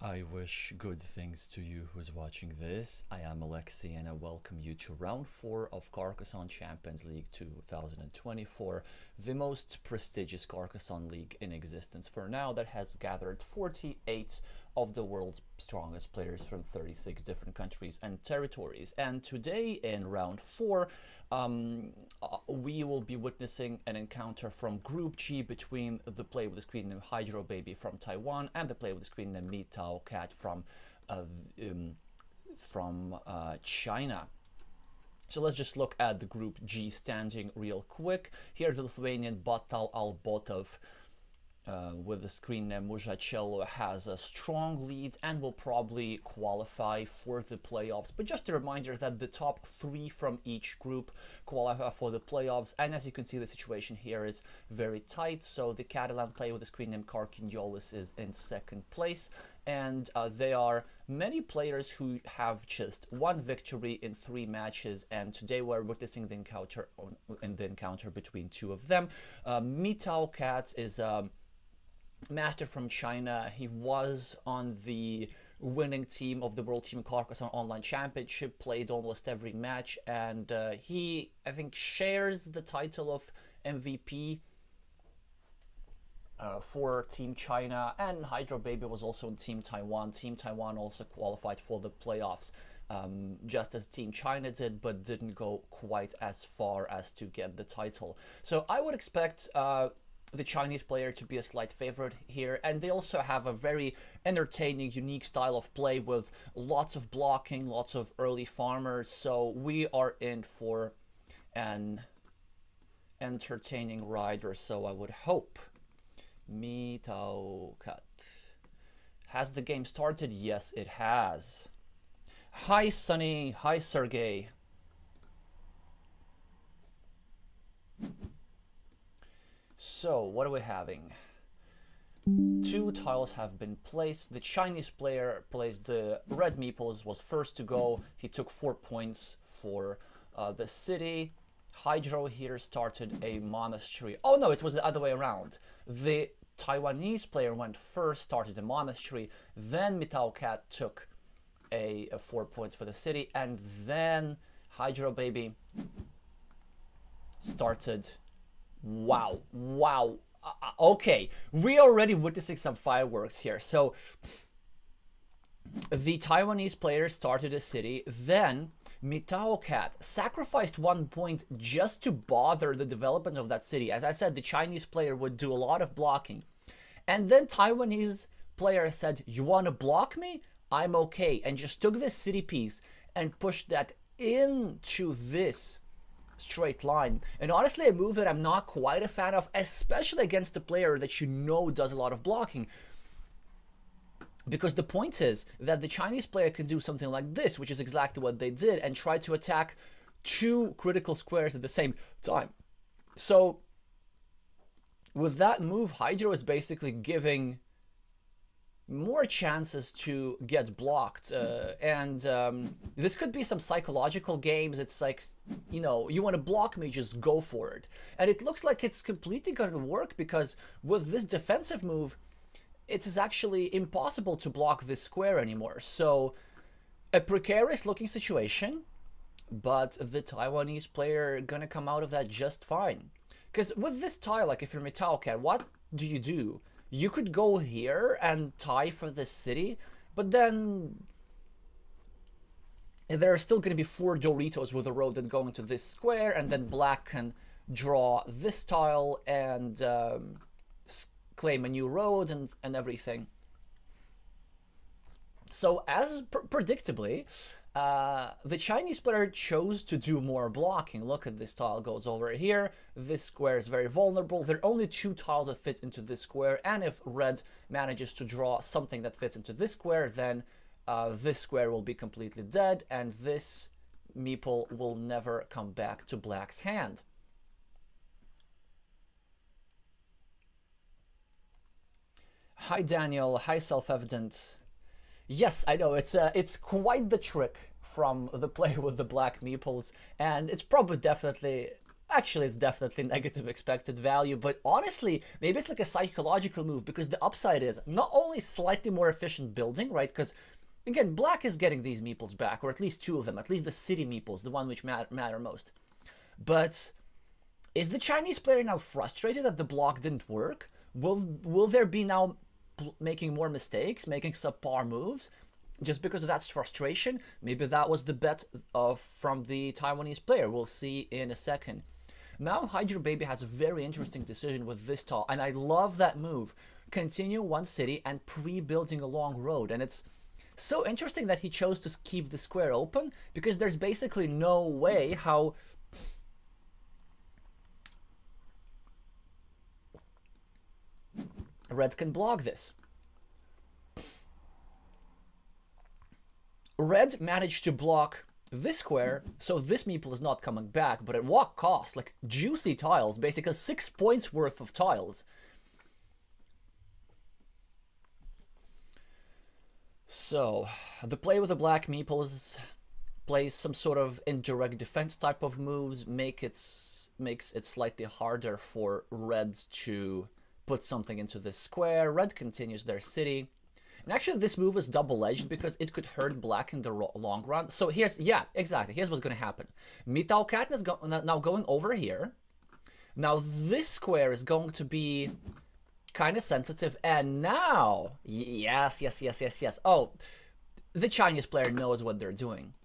I wish good things to you who's watching this. I am Alexey and I welcome you to round 4 of Carcassonne Champions League 2024, the most prestigious Carcassonne league in existence for now, that has gathered 48 of the world's strongest players from 36 different countries and territories. And today in round 4, we will be witnessing an encounter from Group G between the player with the screen name hydrobaby from Taiwan and the player with the screen name mitaocat from China. So let's just look at the Group G standing real quick. Here's the Lithuanian Batal Albotov with the screen name Mujacello has a strong lead and will probably qualify for the playoffs. But just a reminder that the top 3 from each group qualify for the playoffs. And as you can see, the situation here is very tight. So the Catalan player with the screen name Carcassonne is in 2nd place. And there are many players who have just 1 victory in 3 matches. And today we're witnessing the encounter between 2 of them. mitaocat is master from China. He was on the winning team of the World Team Carcassonne Online Championship, played almost every match, and he, I think, shares the title of MVP for Team China, and hydrobaby was also in Team Taiwan. Team Taiwan also qualified for the playoffs, just as Team China did, but didn't go quite as far as to get the title. So I would expect the Chinese player to be a slight favorite here, and they also have a very entertaining, unique style of play with lots of blocking, lots of early farmers. So we are in for an entertaining ride, or so I would hope. mitaocat. Has the game started? Yes, it has. Hi, Sunny. Hi, Sergey. So, what are we having? 2 tiles have been placed. The Chinese player placed the red meeples, was first to go. He took 4 points for the city. Hydro here started a monastery. Oh no, it was the other way around. The Taiwanese player went first, started a monastery. Then mitaocat took a 4 points for the city. And then hydrobaby started. Wow. Okay, we're already witnessing some fireworks here. So the Taiwanese player started a city, then mitaocat sacrificed 1 point just to bother the development of that city. As I said, the Chinese player would do a lot of blocking, and then Taiwanese player said, "You want to block me? I'm okay," and just took this city piece and pushed that into this straight line. And honestly, a move that I'm not quite a fan of, especially against a player that you know does a lot of blocking, because the point is that the Chinese player can do something like this, which is exactly what they did, and try to attack 2 critical squares at the same time. So with that move, Hydro is basically giving more chances to get blocked, and this could be some psychological games. It's like, you know, you want to block me, just go for it. And it looks like it's completely going to work, because with this defensive move, it is actually impossible to block this square anymore. So a precarious looking situation, but the Taiwanese player gonna come out of that just fine. Because with this tile, like if you're mitaocat, what do? You could go here and tie for this city, but then there are still going to be 4 Doritos with a road that go into this square, and then black can draw this tile and claim a new road and everything. So as predictably, the Chinese player chose to do more blocking. Look at this tile goes over here. This square is very vulnerable. There are only 2 tiles that fit into this square, and if red manages to draw something that fits into this square, then this square will be completely dead, and this meeple will never come back to black's hand. Hi Daniel, hi Self-Evident. Yes, I know, it's quite the trick from the player with the black meeples, and it's probably definitely Actually, it's definitely negative expected value, but honestly, maybe it's like a psychological move, because the upside is not only slightly more efficient building, right? Because, again, black is getting these meeples back, or at least two of them, at least the city meeples, the one which matter most. But is the Chinese player now frustrated that the block didn't work? Will there be now making more mistakes, making subpar moves? Just because of that frustration? Maybe that was the bet from the Taiwanese player. We'll see in a second. Now hydrobaby has a very interesting decision with this tile, and I love that move. Continue one city and pre-building a long road, and it's so interesting that he chose to keep the square open, because there's basically no way how red can block this. Red managed to block this square, so this meeple is not coming back, but at what cost? Like, juicy tiles, basically 6 points worth of tiles. So, the play with the black meeples plays some sort of indirect defense type of moves, makes it slightly harder for red to put something into this square. Red continues their city. And actually, this move is double-edged, because it could hurt black in the long run. So here's, yeah, exactly. Here's what's going to happen. Mitaocat is now going over here. Now this square is going to be kind of sensitive. And now, yes. Oh, the Chinese player knows what they're doing.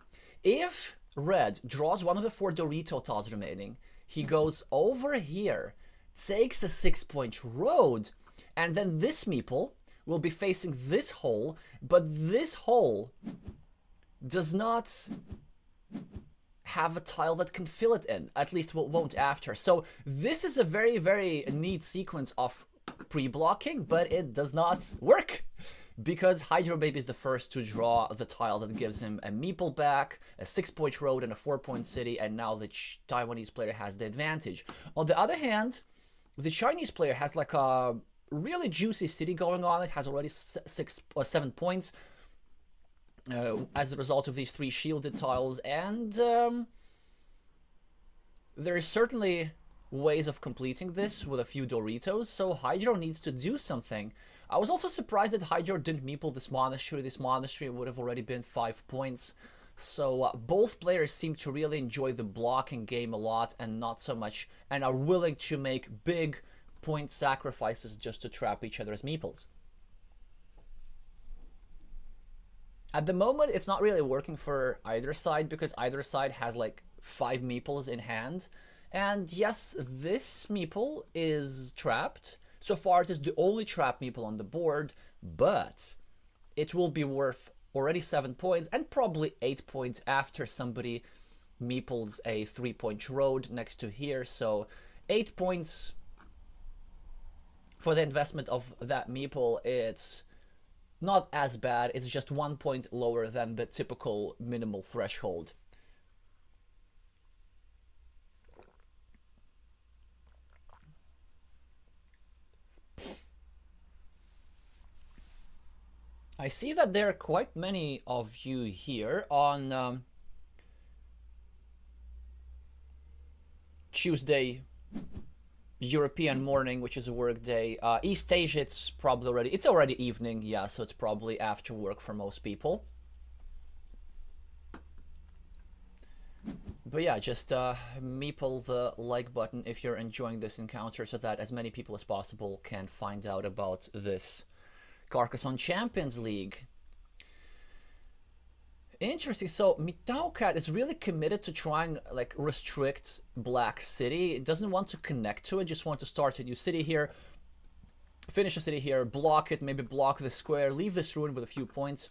If red draws one of the 4 Dorito tiles remaining, he goes over here, takes a 6-point road, and then this meeple will be facing this hole, but this hole does not have a tile that can fill it in, at least won't after. So this is a very, very neat sequence of pre-blocking, but it does not work, because hydrobaby is the first to draw the tile that gives him a meeple back, a 6-point road, and a 4-point city, and now the Taiwanese player has the advantage. On the other hand, the Chinese player has like a really juicy city going on. It has already 7 points as a result of these 3 shielded tiles, and there's certainly ways of completing this with a few Doritos, so Hydro needs to do something. I was also surprised that Hydro didn't meeple this monastery. This monastery would have already been 5 points. So both players seem to really enjoy the blocking game a lot, and not so much, and are willing to make big point sacrifices just to trap each other's meeples. At the moment, it's not really working for either side, because either side has like 5 meeples in hand. And yes, this meeple is trapped. So far, it is the only trap meeple on the board, but it will be worth already 7 points, and probably 8 points after somebody meeples a 3-point road next to here. So 8 points for the investment of that meeple. It's not as bad. It's just 1 point lower than the typical minimal threshold. I see that there are quite many of you here on Tuesday European morning, which is a work day. East Asia, it's probably it's already evening, yeah, so it's probably after work for most people. But yeah, just meeple the like button if you're enjoying this encounter, so that as many people as possible can find out about this Carcassonne Champions League. Interesting. So mitaocat is really committed to trying like restrict Black City. It doesn't want to connect to it, just want to start a new city here, finish a city here, block it, maybe block the square, leave this ruin with a few points.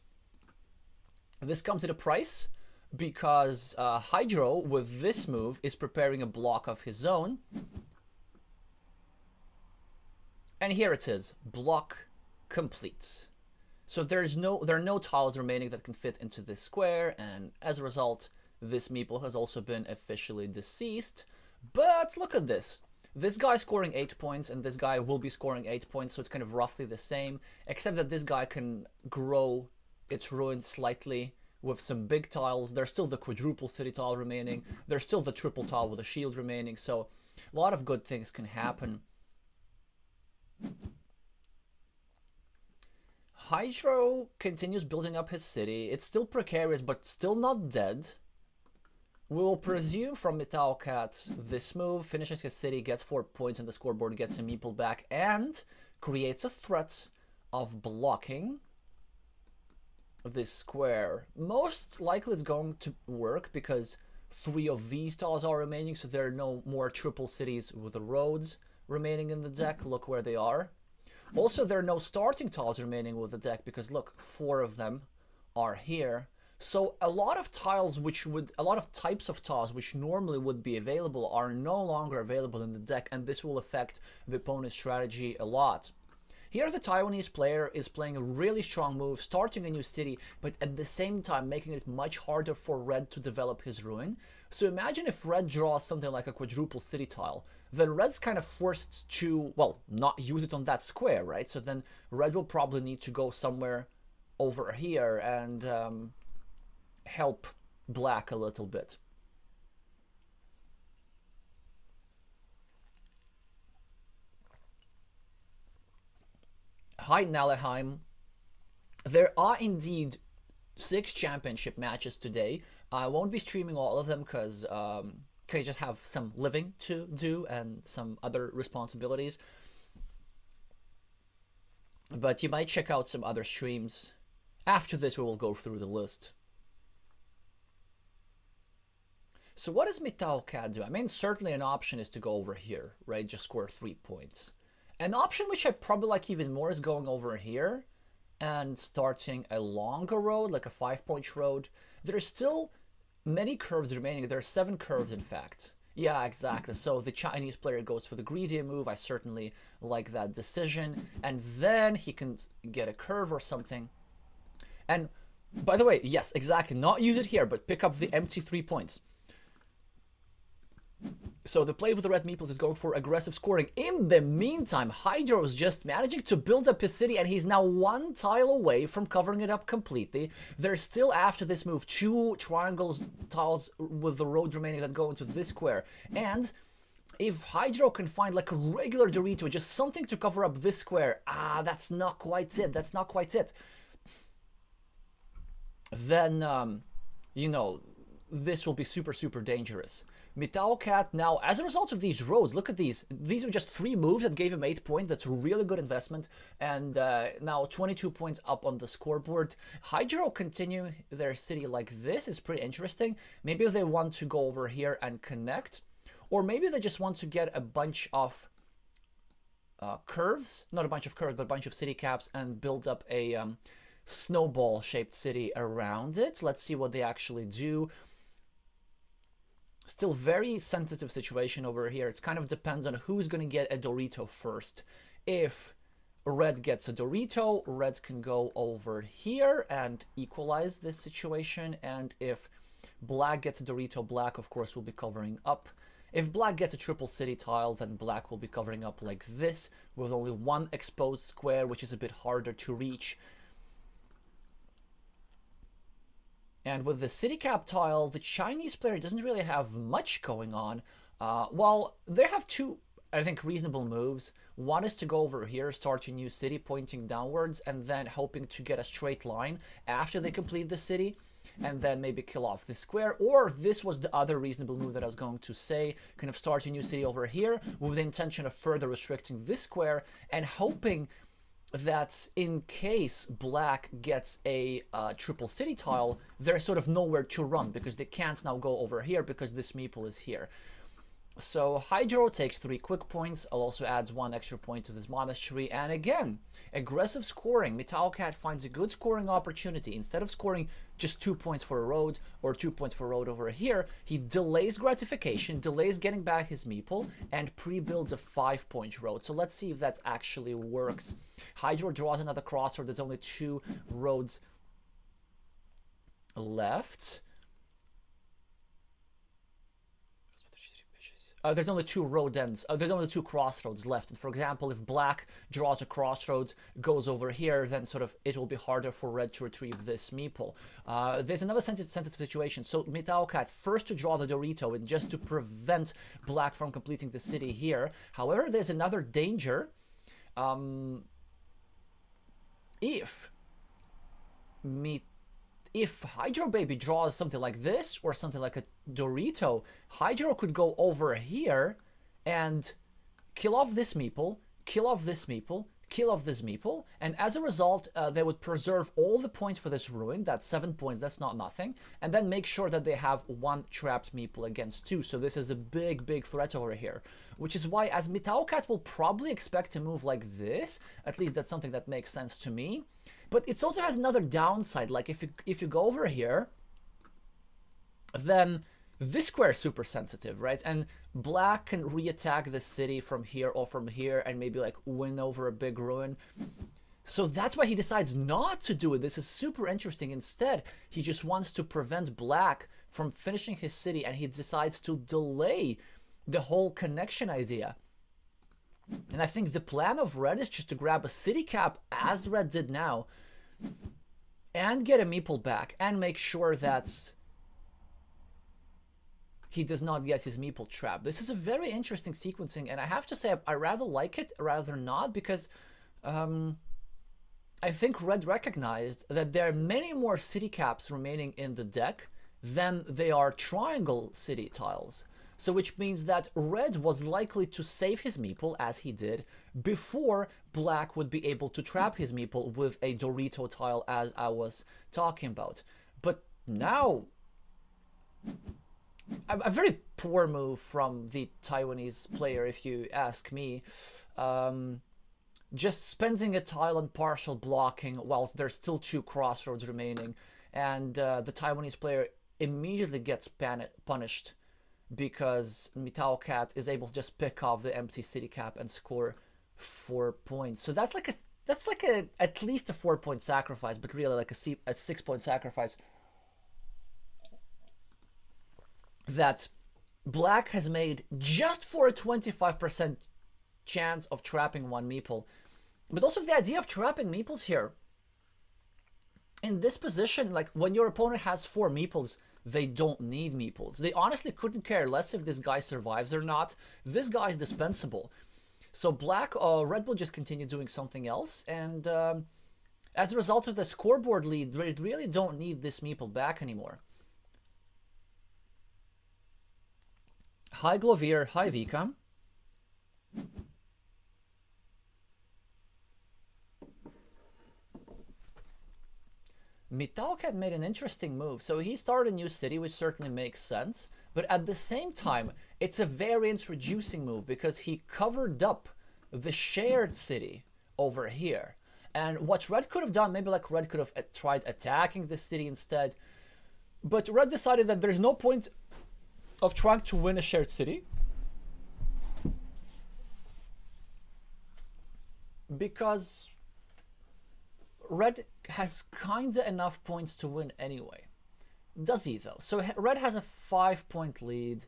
This comes at a price, because Hydro with this move is preparing a block of his own. And here it is, block complete. So there are no tiles remaining that can fit into this square, and as a result, this meeple has also been officially deceased. But look at this. This guy scoring 8 points, and this guy will be scoring 8 points, so it's kind of roughly the same, except that this guy can grow its ruin slightly with some big tiles. There's still the quadruple city tile remaining. There's still the triple tile with a shield remaining. So a lot of good things can happen. Hydro continues building up his city. It's still precarious, but still not dead. We will presume from mitaocat this move, finishes his city, gets 4 points on the scoreboard, gets a meeple back, and creates a threat of blocking this square. Most likely it's going to work because 3 of these tiles are remaining, so there are no more triple cities with the roads remaining in the deck. Look where they are. Also, there are no starting tiles remaining with the deck because look, 4 of them are here. So a lot of tiles a lot of types of tiles which normally would be available are no longer available in the deck, and this will affect the opponent's strategy a lot. Here the Taiwanese player is playing a really strong move, starting a new city, but at the same time making it much harder for Red to develop his ruin. So imagine if Red draws something like a quadruple city tile, then Red's kind of forced to, well, not use it on that square, right? So then Red will probably need to go somewhere over here and help Black a little bit. Hi Naleheim. There are indeed 6 championship matches today. I won't be streaming all of them because I just have some living to do and some other responsibilities. But you might check out some other streams. After this, we will go through the list. So what does mitaocat do? I mean, certainly an option is to go over here, right? Just score 3 points. An option which I probably like even more is going over here and starting a longer road, like a 5-point road. There's still many curves remaining. There are 7 curves, in fact. Yeah, exactly. So the Chinese player goes for the greedy move. I certainly like that decision. And then he can get a curve or something. And by the way, yes, exactly. Not use it here, but pick up the empty 3 points. So the play with the red meeples is going for aggressive scoring. In the meantime, Hydro is just managing to build up his city, and he's now 1 tile away from covering it up completely. There's still, after this move, 2 tiles with the road remaining that go into this square. And if Hydro can find like a regular Dorito, just something to cover up this square, that's not quite it. That's not quite it. Then, you know, this will be super, super dangerous. mitaocat now, as a result of these roads, look at these. These are just 3 moves that gave him 8 points. That's a really good investment. And now 22 points up on the scoreboard. Hydro continue their city like this is pretty interesting. Maybe they want to go over here and connect. Or maybe they just want to get a bunch of curves. Not a bunch of curves, but a bunch of city caps and build up a snowball-shaped city around it. Let's see what they actually do. Still very sensitive situation over here. It kind of depends on who's going to get a Dorito first. If Red gets a Dorito, Reds can go over here and equalize this situation. And if Black gets a Dorito, Black, of course, will be covering up. If Black gets a triple city tile, then Black will be covering up like this, with only 1 exposed square, which is a bit harder to reach. And with the city cap tile, the Chinese player doesn't really have much going on. Well, they have 2, I think, reasonable moves. One is to go over here, start a new city pointing downwards, and then hoping to get a straight line after they complete the city, and then maybe kill off this square. Or this was the other reasonable move that I was going to say, kind of start a new city over here with the intention of further restricting this square and hoping that in case Black gets a triple city tile, there's sort of nowhere to run because they can't now go over here because this meeple is here. So Hydro takes 3 quick points, also adds 1 extra point to this monastery, and again, aggressive scoring. mitaocat finds a good scoring opportunity. Instead of scoring just 2 points for a road or 2 points for a road over here, he delays gratification, delays getting back his meeple, and pre-builds a 5-point road. So let's see if that actually works. Hydro draws another crossroad. There's only 2 roads left. there's only two road ends. There's only two crossroads left. And for example, if black draws a crossroads, goes over here, then sort of it will be harder for red to retrieve this meeple. There's another sensitive situation. So mitaocat first to draw the Dorito and just to prevent black from completing the city here. However, there's another danger. If hydrobaby draws something like this or something like a Dorito, hydro could go over here and kill off this meeple, kill off this meeple, kill off this meeple, and as a result, they would preserve all the points for this ruin. That's 7 points, that's not nothing, and then make sure that they have one trapped meeple against 2. So this is a big threat over here, which is why, as mitaocat will probably expect to move like this, at least that's something that makes sense to me. But it also has another downside. Like if you go over here, then this square is super sensitive, right? And black can reattack the city from here or from here and maybe like win over a big ruin. So that's why he decides not to do it. This is super interesting. Instead, he just wants to prevent black from finishing his city, and he decides to delay the whole connection idea. And I think the plan of red is just to grab a city cap, as red did now, and get a meeple back, and make sure that he does not get his meeple trap. This is a very interesting sequencing, and I have to say I rather like it rather not, because I think red recognized that there are many more city caps remaining in the deck than they are triangle city tiles. So which means that red was likely to save his meeple, as he did, before black would be able to trap his meeple with a Dorito tile, as I was talking about. But now, a very poor move from the Taiwanese player, if you ask me. Just spending a tile on partial blocking whilst there's still 2 crossroads remaining. And the Taiwanese player immediately gets punished, because mitaocat is able to just pick off the empty city cap and score 4 points. So that's like at least a 4-point sacrifice, but really like a 6-point sacrifice that black has made just for a 25% chance of trapping one meeple. But also the idea of trapping meeples here, in this position, like when your opponent has 4 meeples, they don't need meeples. They honestly couldn't care less if this guy survives or not. This guy is dispensable. So red will just continue doing something else, and as a result of the scoreboard lead, they really don't need this meeple back anymore. Hi Glovier, hi Vika. mitaocat made an interesting move. So he started a new city, which certainly makes sense. But at the same time, it's a variance reducing move, because he covered up the shared city over here. And what red could have done, maybe like red could have tried attacking the city instead. But red decided that there's no point of trying to win a shared city, because red has kinda enough points to win anyway. Does he though? So red has a 5-point lead.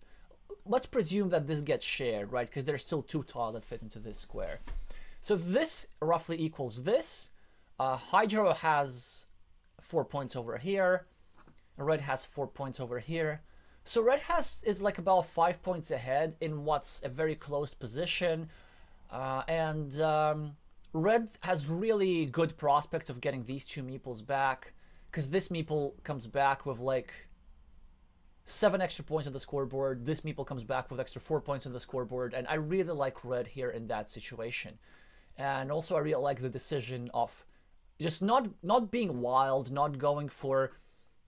Let's presume that this gets shared, right? Because there's still 2 tiles that fit into this square. So this roughly equals this. Hydro has 4 points over here. Red has 4 points over here. So red is like about 5 points ahead in what's a very close position. Red has really good prospects of getting these 2 meeples back, because this meeple comes back with like 7 extra points on the scoreboard. This meeple comes back with extra 4 points on the scoreboard, and I really like red here in that situation. And also I really like the decision of just not being wild, not going for,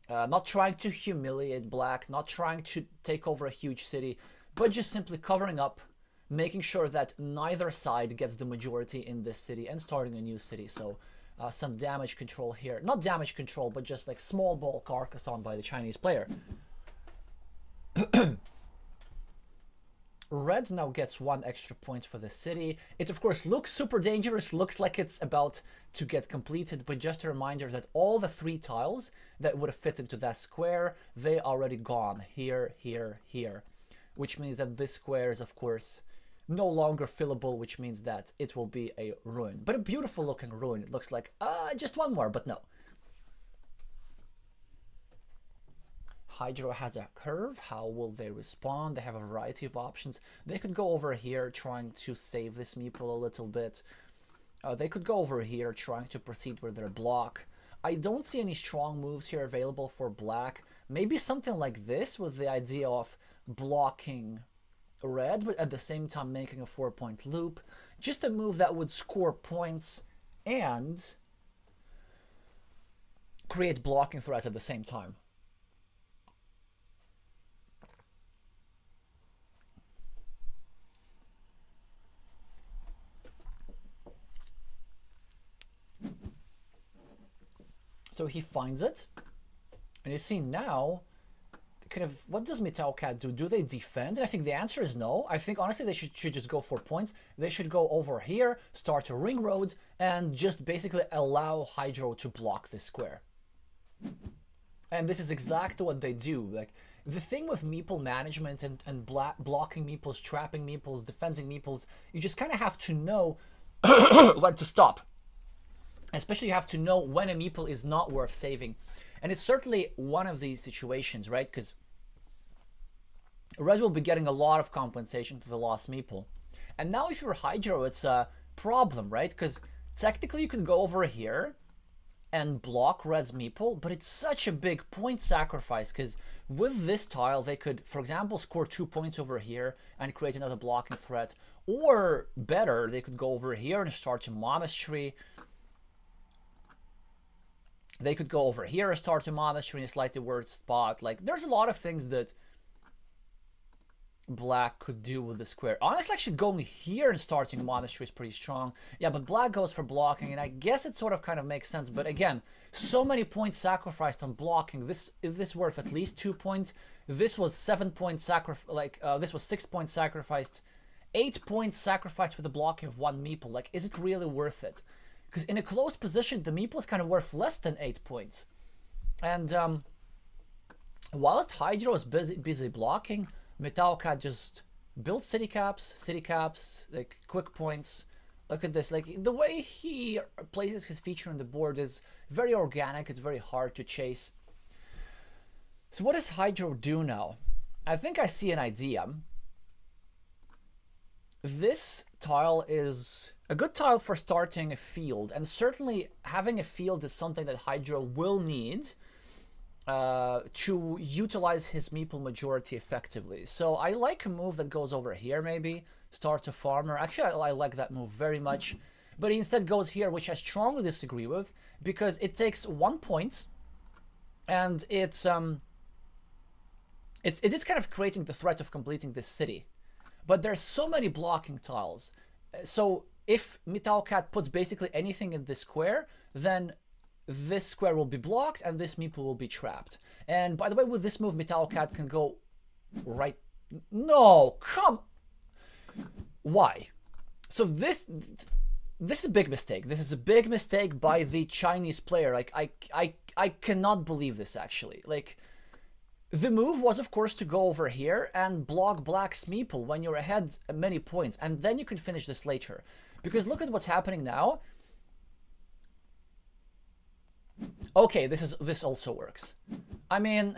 not trying to humiliate black, not trying to take over a huge city, but just simply covering up, making sure that neither side gets the majority in this city and starting a new city. So some damage control here. Not damage control, but just like small ball Carcassonne by the Chinese player. Red now gets 1 extra point for the city. It of course looks super dangerous, looks like it's about to get completed, but just a reminder that all the 3 tiles that would have fit into that square, they already gone. Here, here, here. which means that this square is, of course, no longer fillable, which means that it will be a ruin. But a beautiful looking ruin. It looks like, just one more, but no. Hydro has a curve. How will they respond? They have a variety of options. They could go over here trying to save this meeple a little bit. They could go over here trying to proceed with their block. I don't see any strong moves here available for black. Maybe something like this with the idea of blocking red, but at the same time making a 4-point loop. Just a move that would score points and create blocking threats at the same time. So he finds it, and you see now, kind of, what does mitaocat do? Do they defend? And I think the answer is no. I think honestly they should just go for points. They should go over here, start a ring road, and just basically allow Hydro to block this square. And this is exactly what they do. Like, the thing with meeple management and blocking meeples, trapping meeples, defending meeples, you just kind of have to know when to stop. Especially you have to know when a meeple is not worth saving. And it's certainly one of these situations, right? Because red will be getting a lot of compensation for the lost meeple. And now if you're Hydro, it's a problem, right? Because technically you can go over here and block red's meeple, but it's such a big point sacrifice, because with this tile they could, for example, score 2 points over here and create another blocking threat. Or better, they could go over here and start a monastery. They could go over here and start a monastery in a slightly worse spot. Like, there's a lot of things that black could do with the square. Honestly, actually going here and starting a monastery is pretty strong. Yeah, but black goes for blocking, and I guess it sort of kind of makes sense. But again, so many points sacrificed on blocking. Is this worth at least 2 points? This was 7 points this was 6 points sacrificed. 8 points sacrificed for the blocking of one meeple. Like, is it really worth it? Because in a close position, the meeple is kind of worth less than 8 points. And whilst Hydro is busy blocking, mitaocat just builds city caps, like quick points. Look at this. Like, the way he places his feature on the board is very organic. It's very hard to chase. So what does Hydro do now? I think I see an idea. This tile is a good tile for starting a field, and certainly having a field is something that Hydro will need to utilize his meeple majority effectively. So I like a move that goes over here, maybe start a farmer. Actually, I like that move very much, but he instead goes here, which I strongly disagree with, because it takes 1 point, and it is kind of creating the threat of completing this city. But there's so many blocking tiles. So if mitaocat puts basically anything in this square, then this square will be blocked and this meeple will be trapped. And by the way, with this move, mitaocat can go right. No, come. Why? So this is a big mistake. This is a big mistake by the Chinese player. Like, I cannot believe this, actually. Like, the move was, of course, to go over here and block black's meeple when you're ahead many points, and then you can finish this later. Because look at what's happening now. Okay, this also works. I mean,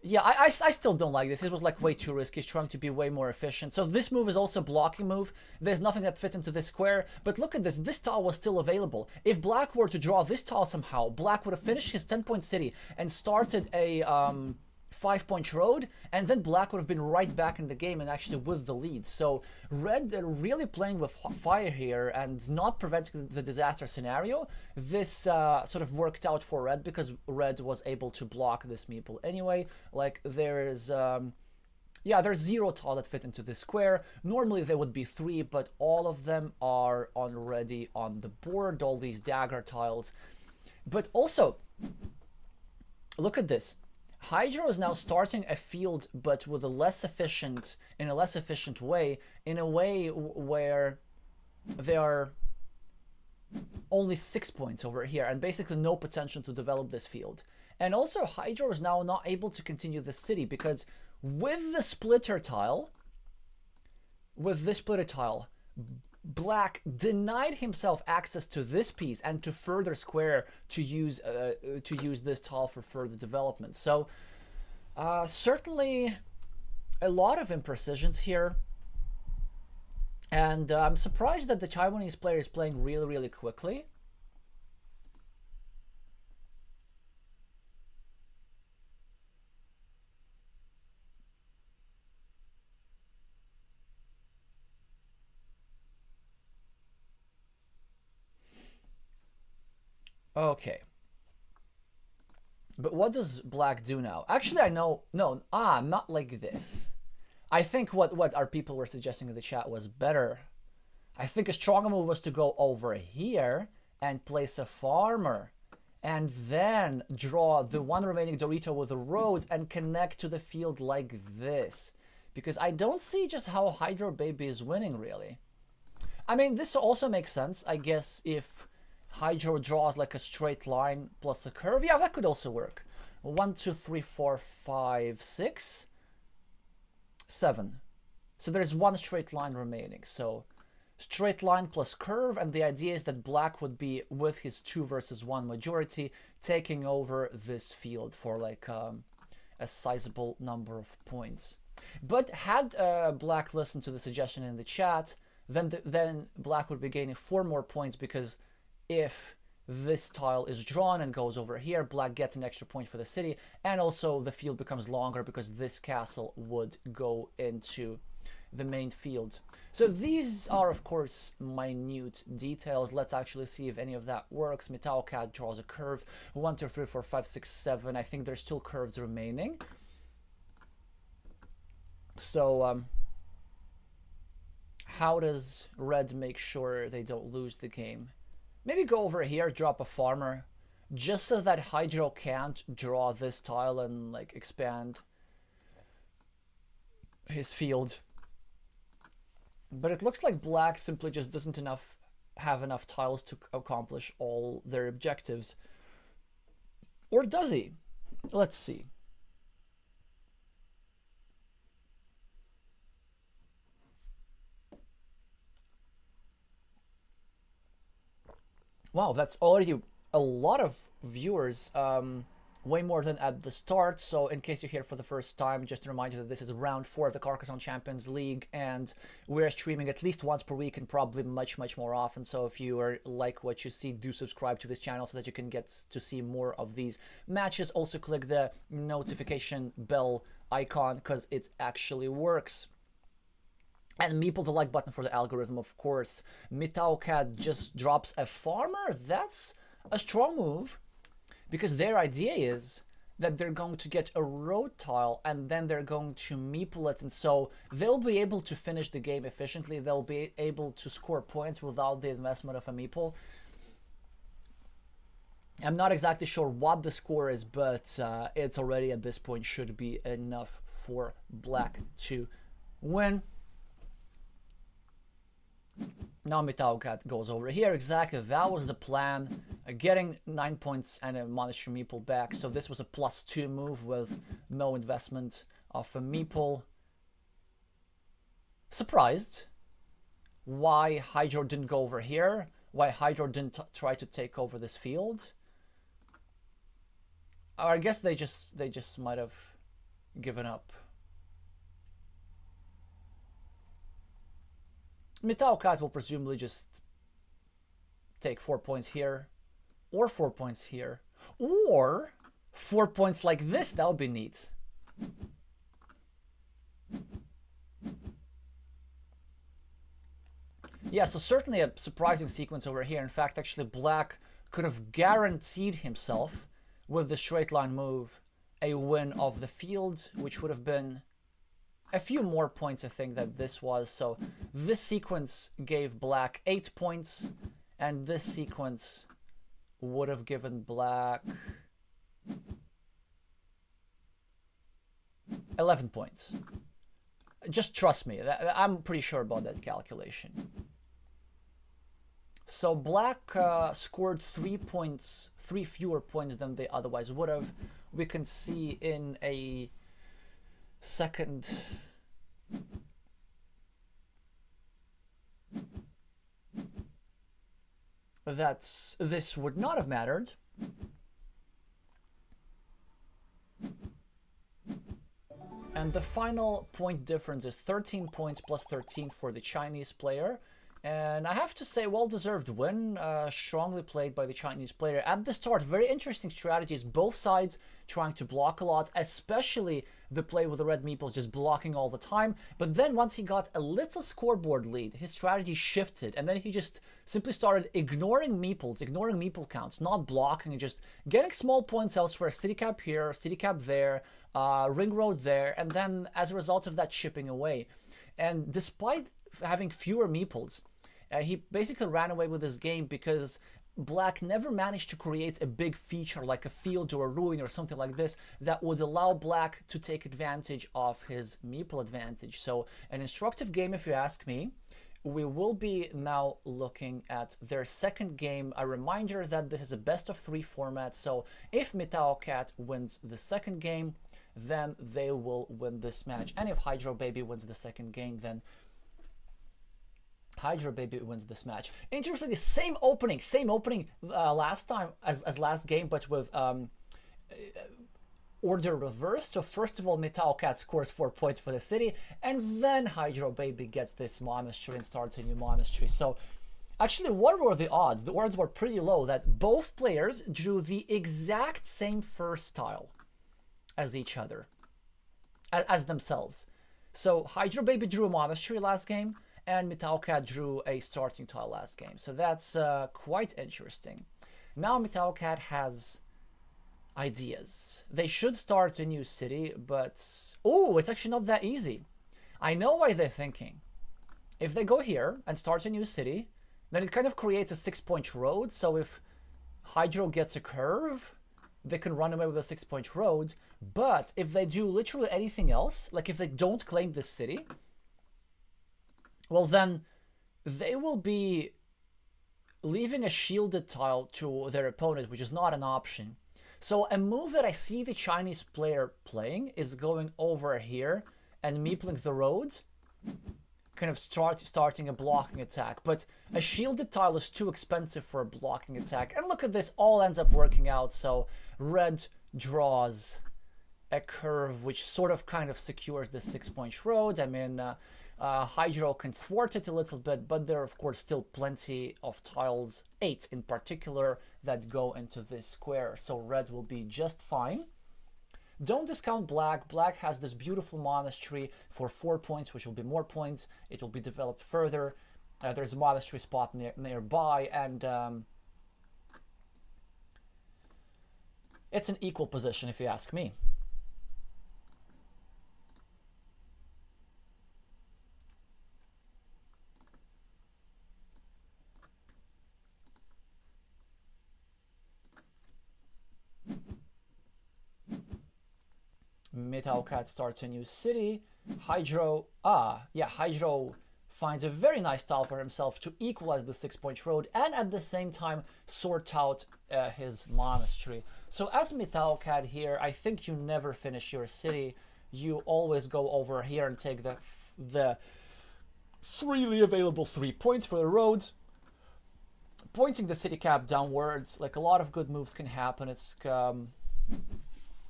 yeah, I still don't like this. It was like way too risky. He's trying to be way more efficient. So this move is also a blocking move. There's nothing that fits into this square. But look at this. This tile was still available. If black were to draw this tile somehow, black would have finished his 10-point city and started a 5-point road, and then black would have been right back in the game and actually with the lead. So red, they're really playing with fire here and not preventing the disaster scenario. This sort of worked out for red because red was able to block this meeple anyway. Like, there's yeah, there's 0 tile that fit into this square. Normally there would be 3, but all of them are already on the board, all these dagger tiles. But also, look at this. Hydro is now starting a field, but with a less efficient, in a less efficient way, in a way where there are only 6 points over here and basically no potential to develop this field. And also Hydro is now not able to continue the city because With the splitter tile, Black denied himself access to this piece and to further square to use this tile for further development. So certainly a lot of imprecisions here, and I'm surprised that the Taiwanese player is playing really, really quickly. Okay. But what does Black do now? Actually, I know. No, not like this. I think what our people were suggesting in the chat was better. I think a stronger move was to go over here and place a farmer. And then draw the one remaining Dorito with the road and connect to the field like this. Because I don't see just how Hydro Baby is winning, really. I mean, this also makes sense, I guess, if Hydro draws like a straight line plus a curve. Yeah, that could also work. 1, 2, 3, 4, 5, 6, 7. So there's one straight line remaining. So straight line plus curve, and the idea is that Black would be with his 2 versus 1 majority taking over this field for like a sizable number of points. But had Black listened to the suggestion in the chat, then Black would be gaining 4 more points, because if this tile is drawn and goes over here, Black gets an extra point for the city, and also the field becomes longer because this castle would go into the main field. So these are, of course, minute details. Let's actually see if any of that works. mitaocat draws a curve. 1, 2, 3, 4, 5, 6, 7. I think there's still curves remaining. So how does Red make sure they don't lose the game? Maybe go over here, drop a farmer, just so that Hydro can't draw this tile and like expand his field. But it looks like Black simply just doesn't have enough tiles to accomplish all their objectives. Or does he? Let's see. Wow, that's already a lot of viewers, way more than at the start. So in case you're here for the first time, just to remind you that this is round 4 of the Carcassonne Champions League, and we're streaming at least once per week and probably much more often. So if you like what you see, do subscribe to this channel so that you can get to see more of these matches. Also click the notification bell icon because it actually works. And meeple the like button for the algorithm, of course. mitaocat just drops a farmer. That's a strong move, because their idea is that they're going to get a road tile and then they're going to meeple it, and so they'll be able to finish the game efficiently. They'll be able to score points without the investment of a meeple. I'm not exactly sure what the score is, but it's already at this point should be enough for Black to win. Now mitaocat goes over here. Exactly, that was the plan. Getting 9 points and a monetary meeple back. So this was a +2 move with no investment of a meeple. Surprised why Hydro didn't go over here. Why Hydro didn't try to take over this field. Or I guess they just might have given up. mitaocat will presumably just take 4 points here, or 4 points here, or 4 points like this. That would be neat. Yeah, so certainly a surprising sequence over here. In fact, actually Black could have guaranteed himself with the straight line move a win of the field, which would have been a few more points, I think, that this was. So this sequence gave Black 8 points, and this sequence would have given Black 11 points. Just trust me, I'm pretty sure about that calculation. So Black scored 3 fewer points than they otherwise would have. We can see in a second. This would not have mattered. And the final point difference is 13 points plus 13 for the Chinese player. And I have to say, well-deserved win, strongly played by the Chinese player. At the start, very interesting strategies, both sides trying to block a lot, especially the play with the red meeples just blocking all the time. But then once he got a little scoreboard lead, his strategy shifted, and then he just simply started ignoring meeples, ignoring meeple counts, not blocking, and just getting small points elsewhere, city cap here, city cap there, ring road there, and then as a result of that, chipping away. And despite having fewer meeples, he basically ran away with this game because Black never managed to create a big feature like a field or a ruin or something like this that would allow Black to take advantage of his meeple advantage. So an instructive game, if you ask me. We will be now looking at their second game. A reminder that this is a best of 3 format, so if mitaocat wins the second game, then they will win this match. And if hydrobaby wins the second game, then hydrobaby wins this match. Interestingly, same opening last time as last game, but with order reversed. So first of all, mitaocat scores 4 points for the city, and then hydrobaby gets this monastery and starts a new monastery. So actually, what were the odds? The odds were pretty low that both players drew the exact same first tile as each other, as themselves. So hydrobaby drew a monastery last game, and mitaocat drew a starting tile last game. So that's quite interesting. Now mitaocat has ideas. They should start a new city, but oh, it's actually not that easy. I know why they're thinking. If they go here and start a new city, then it kind of creates a 6-point road. So if hydro gets a curve, they can run away with a 6-point road. But if they do literally anything else, like if they don't claim this city, well, then they will be leaving a shielded tile to their opponent, which is not an option. So a move that I see the Chinese player playing is going over here and meepling the road, kind of starting a blocking attack. But a shielded tile is too expensive for a blocking attack. And look at this, all ends up working out. So red draws a curve which sort of kind of secures the 6-point road. I mean, hydro can thwart it a little bit, but there are of course still plenty of tiles, 8 in particular, that go into this square, so red will be just fine. Don't discount black. Black has this beautiful monastery for 4 points, which will be more points. It will be developed further. There's a monastery spot nearby, and it's an equal position if you ask me. mitaocat starts a new city. Hydro finds a very nice tile for himself to equalize the 6-point road and at the same time sort out his monastery. So as mitaocat here, I think you never finish your city. You always go over here and take the freely available 3 points for the road, pointing the city cap downwards. Like, a lot of good moves can happen. It's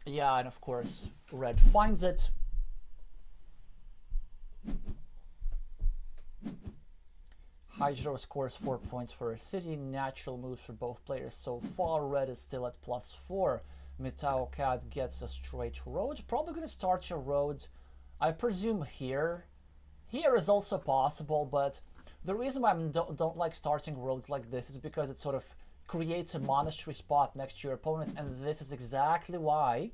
yeah, and of course red finds it. Hydro scores 4 points for a city. Natural moves for both players so far. Red is still at +4. mitaocat gets a straight road. Probably going to start your road, I presume, here. Here is also possible, but the reason why I don't like starting roads like this is because it sort of creates a monastery spot next to your opponents, and this is exactly why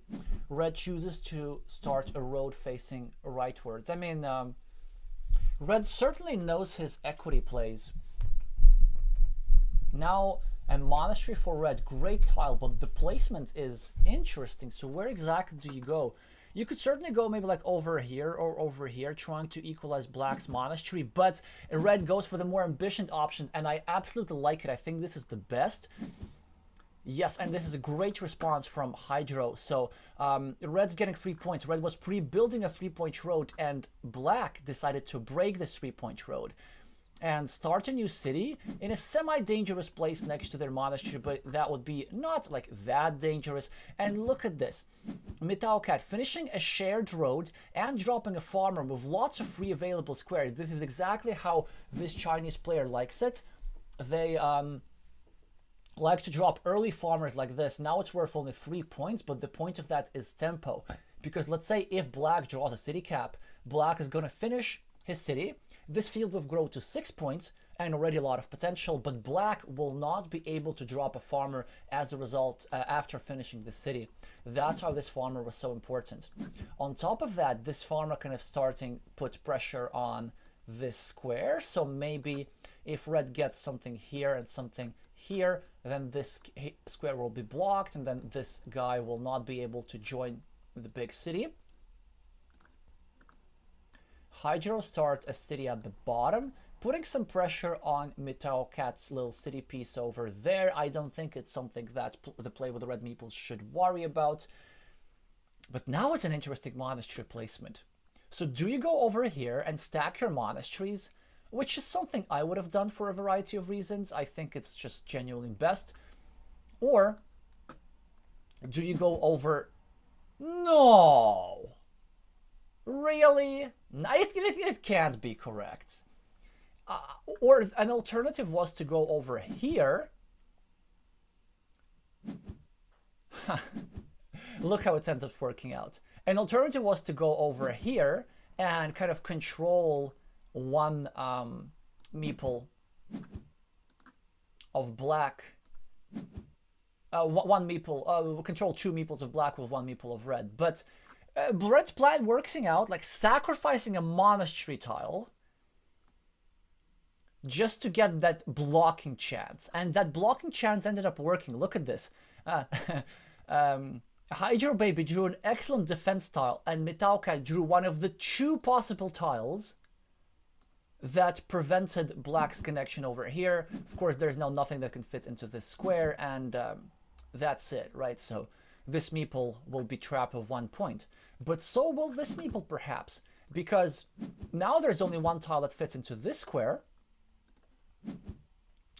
red chooses to start a road facing rightwards. I mean, red certainly knows his equity plays. Now, a monastery for red, great tile, but the placement is interesting. So where exactly do you go? You could certainly go maybe like over here or over here, trying to equalize black's monastery, but red goes for the more ambitious options, and I absolutely like it. I think this is the best. Yes, and this is a great response from Hydro. So Red's getting 3 points. Red was pre-building a 3-point road, and Black decided to break this 3-point road and start a new city in a semi-dangerous place next to their monastery, but that would be not like that dangerous. And look at this. mitaocat finishing a shared road and dropping a farmer with lots of free available squares. This is exactly how this Chinese player likes it. They like to drop early farmers like this. Now it's worth only 3 points, but the point of that is tempo. Because let's say if Black draws a city cap, Black is going to finish his city. This field will grow to 6 points and already a lot of potential, but Black will not be able to drop a farmer as a result after finishing the city. That's how this farmer was so important. On top of that, this farmer kind of starting put pressure on this square. So maybe if Red gets something here and something here, then this square will be blocked, and then this guy will not be able to join the big city. Hydro start a city at the bottom, putting some pressure on mitaocat's little city piece over there. I don't think it's something that the play with the red meeples should worry about. But now it's an interesting monastery placement. So do you go over here and stack your monasteries, which is something I would have done for a variety of reasons. I think it's just genuinely best. Or do you go over... No! Really? It can't be correct. Or an alternative was to go over here. Look how it ends up working out. An alternative was to go over here and kind of control one meeple of Black. One meeple, control 2 meeples of Black with 1 meeple of Red. But Red's plan working out, like sacrificing a monastery tile just to get that blocking chance. And that blocking chance ended up working. Look at this. hydrobaby drew an excellent defense tile, and mitaocat drew one of the 2 possible tiles that prevented Black's connection over here. Of course, there's now nothing that can fit into this square, and that's it, right? So this meeple will be trapped with 1 point. But so will this meeple, perhaps, because now there's only 1 tile that fits into this square,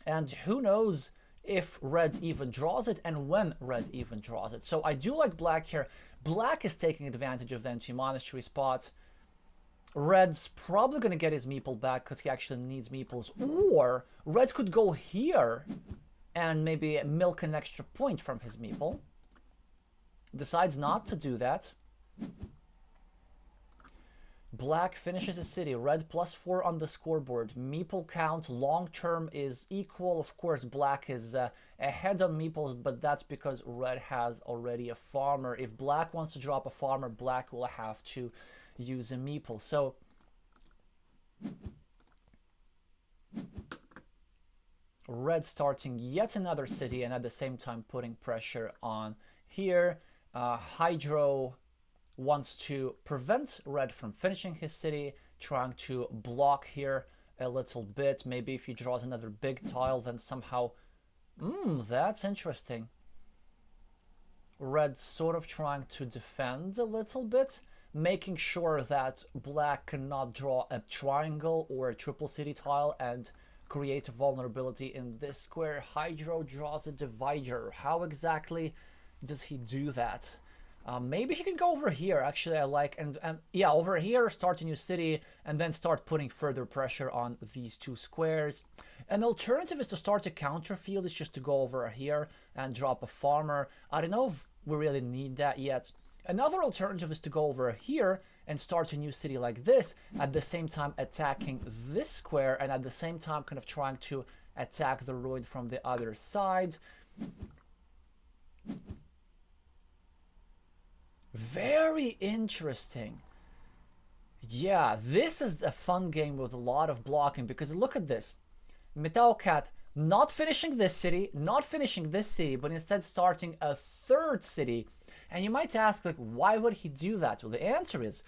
and who knows if Red even draws it and when Red even draws it. So I do like Black here. Black is taking advantage of the empty monastery spot. Red's probably going to get his meeple back because he actually needs meeples. Or Red could go here and maybe milk an extra point from his meeple. Decides not to do that. Black finishes a city. Red +4 on the scoreboard. Meeple count long term is equal. Of course, Black is ahead on meeples, but that's because Red has already a farmer. If Black wants to drop a farmer, Black will have to use a meeple. So Red starting yet another city and at the same time putting pressure on here. Hydro wants to prevent Red from finishing his city, trying to block here a little bit. Maybe if he draws another big tile, then somehow... that's interesting. Red sort of trying to defend a little bit, making sure that Black cannot draw a triangle or a triple city tile and create a vulnerability in this square. Hydro draws a divider. How exactly does he do that? Maybe he can go over here. Actually, I like, and yeah, over here, start a new city, and then start putting further pressure on these 2 squares. An alternative is to start a counter field. It's just to go over here and drop a farmer. I don't know if we really need that yet. Another alternative is to go over here and start a new city like this, at the same time attacking this square, and at the same time kind of trying to attack the road from the other side. Very interesting. Yeah, this is a fun game with a lot of blocking, because look at this. mitaocat not finishing this city, not finishing this city, but instead starting a 3rd city. And you might ask, like, why would he do that? Well, the answer is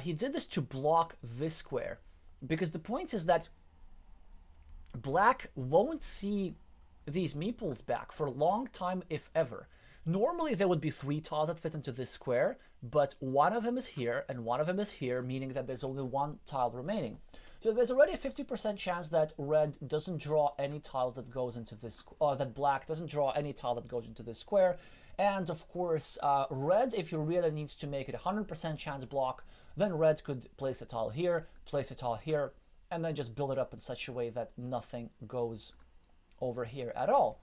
he did this to block this square. Because the point is that Black won't see these meeples back for a long time, if ever. Normally there would be 3 tiles that fit into this square, but one of them is here and one of them is here, meaning that there's only 1 tile remaining. So there's already a 50% chance that red doesn't draw any tile that goes into this, or that black doesn't draw any tile that goes into this square. And of course, red, if you really needs to make it 100% chance block, then red could place a tile here, place a tile here, and then just build it up in such a way that nothing goes over here at all.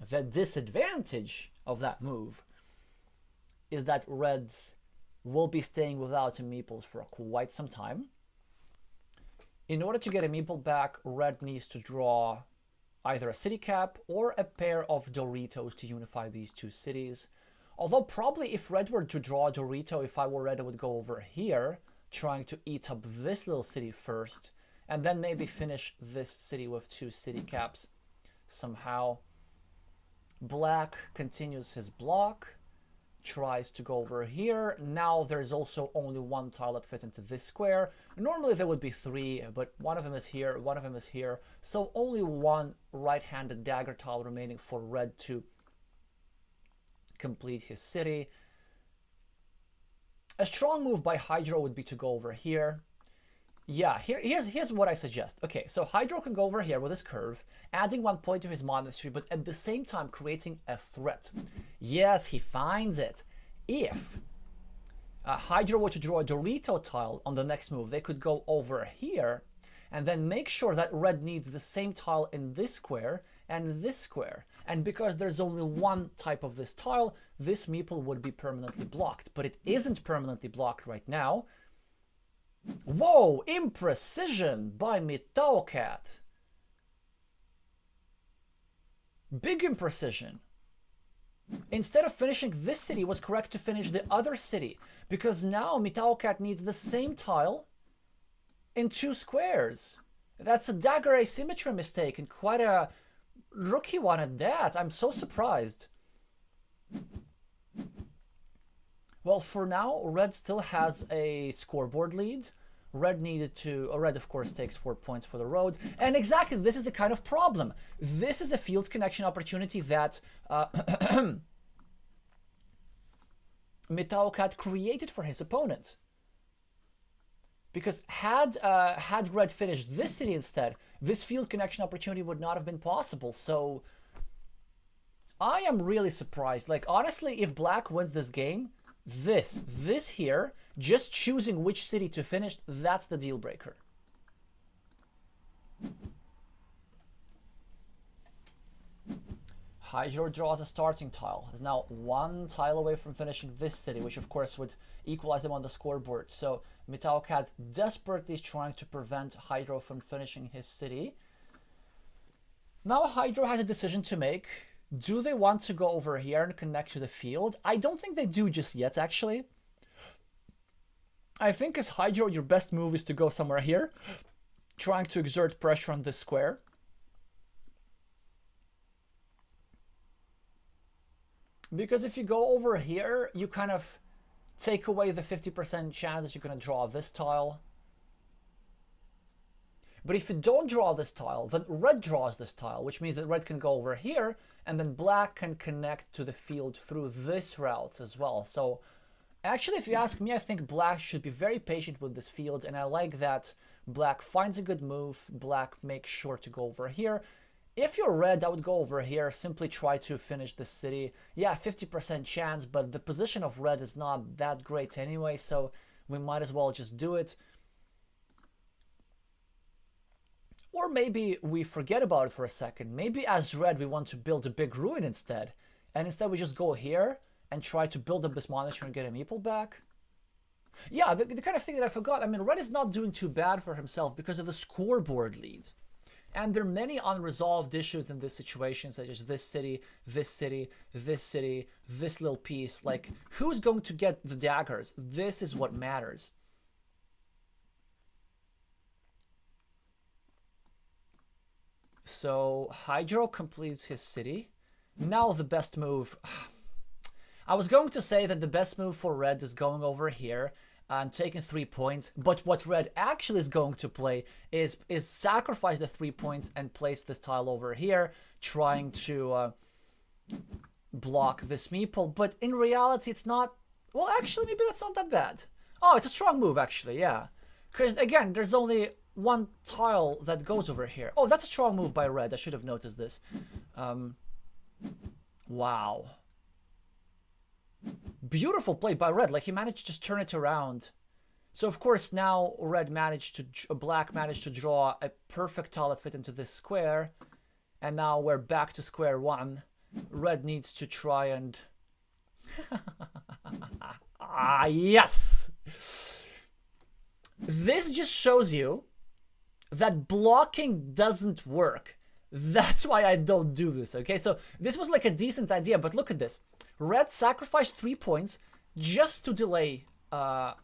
The disadvantage of that move is that reds will be staying without a meeples for quite some time. In order to get a meeple back, red needs to draw either a city cap or a pair of Doritos to unify these 2 cities. Although probably if red were to draw a Dorito, if I were red, I would go over here, trying to eat up this little city first, and then maybe finish this city with 2 city caps somehow. Black continues his block, tries to go over here. Now there's also only 1 tile that fits into this square. Normally there would be 3, but one of them is here, one of them is here. So only 1 right-handed dagger tile remaining for red to complete his city. A strong move by Hydro would be to go over here. Yeah, here's what I suggest. Okay, so Hydro can go over here with his curve, adding 1 point to his monastery, but at the same time creating a threat. Yes, he finds it. If Hydro were to draw a Dorito tile on the next move, they could go over here and then make sure that red needs the same tile in this square and this square. And because there's only 1 type of this tile, this meeple would be permanently blocked. But it isn't permanently blocked right now. Whoa! Imprecision by mitaocat. Big imprecision. Instead of finishing this city, it was correct to finish the other city, because now mitaocat needs the same tile in 2 squares. That's a dagger asymmetry mistake, and quite a rookie one at that. I'm so surprised. Well, for now, red still has a scoreboard lead. Red needed to, red of course takes 4 points for the road. And exactly, this is the kind of problem. This is a field connection opportunity that mitaocat created for his opponent. Because had red finished this city instead, this field connection opportunity would not have been possible. So I am really surprised. Like, honestly, if black wins this game, this here, just choosing which city to finish, that's the deal breaker. Hydro draws a starting tile, is now 1 tile away from finishing this city, which of course would equalize them on the scoreboard. So mitaocat desperately is trying to prevent Hydro from finishing his city. Now Hydro has a decision to make. Do they want to go over here and connect to the field? I don't think they do just yet, actually. I think as Hydro, your best move is to go somewhere here, trying to exert pressure on this square. Because if you go over here, you kind of take away the 50% chance that you're going to draw this tile. But if you don't draw this tile, then red draws this tile, which means that red can go over here, and then black can connect to the field through this route as well. So actually, if you ask me, I think black should be very patient with this field, and I like that black finds a good move, black makes sure to go over here. If you're red, I would go over here, simply try to finish the city. Yeah, 50% chance, but the position of red is not that great anyway, so we might as well just do it. Or maybe we forget about it for a second. Maybe as red, we want to build a big ruin instead. And instead we just go here and try to build up this monastery and get a meeple back. Yeah, the kind of thing that I forgot. I mean, red is not doing too bad for himself because of the scoreboard lead. And there are many unresolved issues in this situation, such as this city, this city, this city, this little piece. Like, who's going to get the daggers? This is what matters. So Hydro completes his city. Now the best move. I was going to say that the best move for red is going over here and taking 3 points. But what red actually is going to play is sacrifice the 3 points and place this tile over here, trying to block this meeple. But in reality, it's not... Well, actually, maybe that's not that bad. Oh, it's a strong move, actually, yeah. Because, again, there's only one tile that goes over here. Oh, that's a strong move by red. I should have noticed this. Wow. Beautiful play by red. Like, he managed to just turn it around. So, of course, now black managed to draw a perfect tile that fit into this square. And now we're back to square one. Red needs to try and... Ah, yes! This just shows you that blocking doesn't work. That's why I don't do this, okay? So this was like a decent idea, but look at this. Red sacrificed 3 points just to delay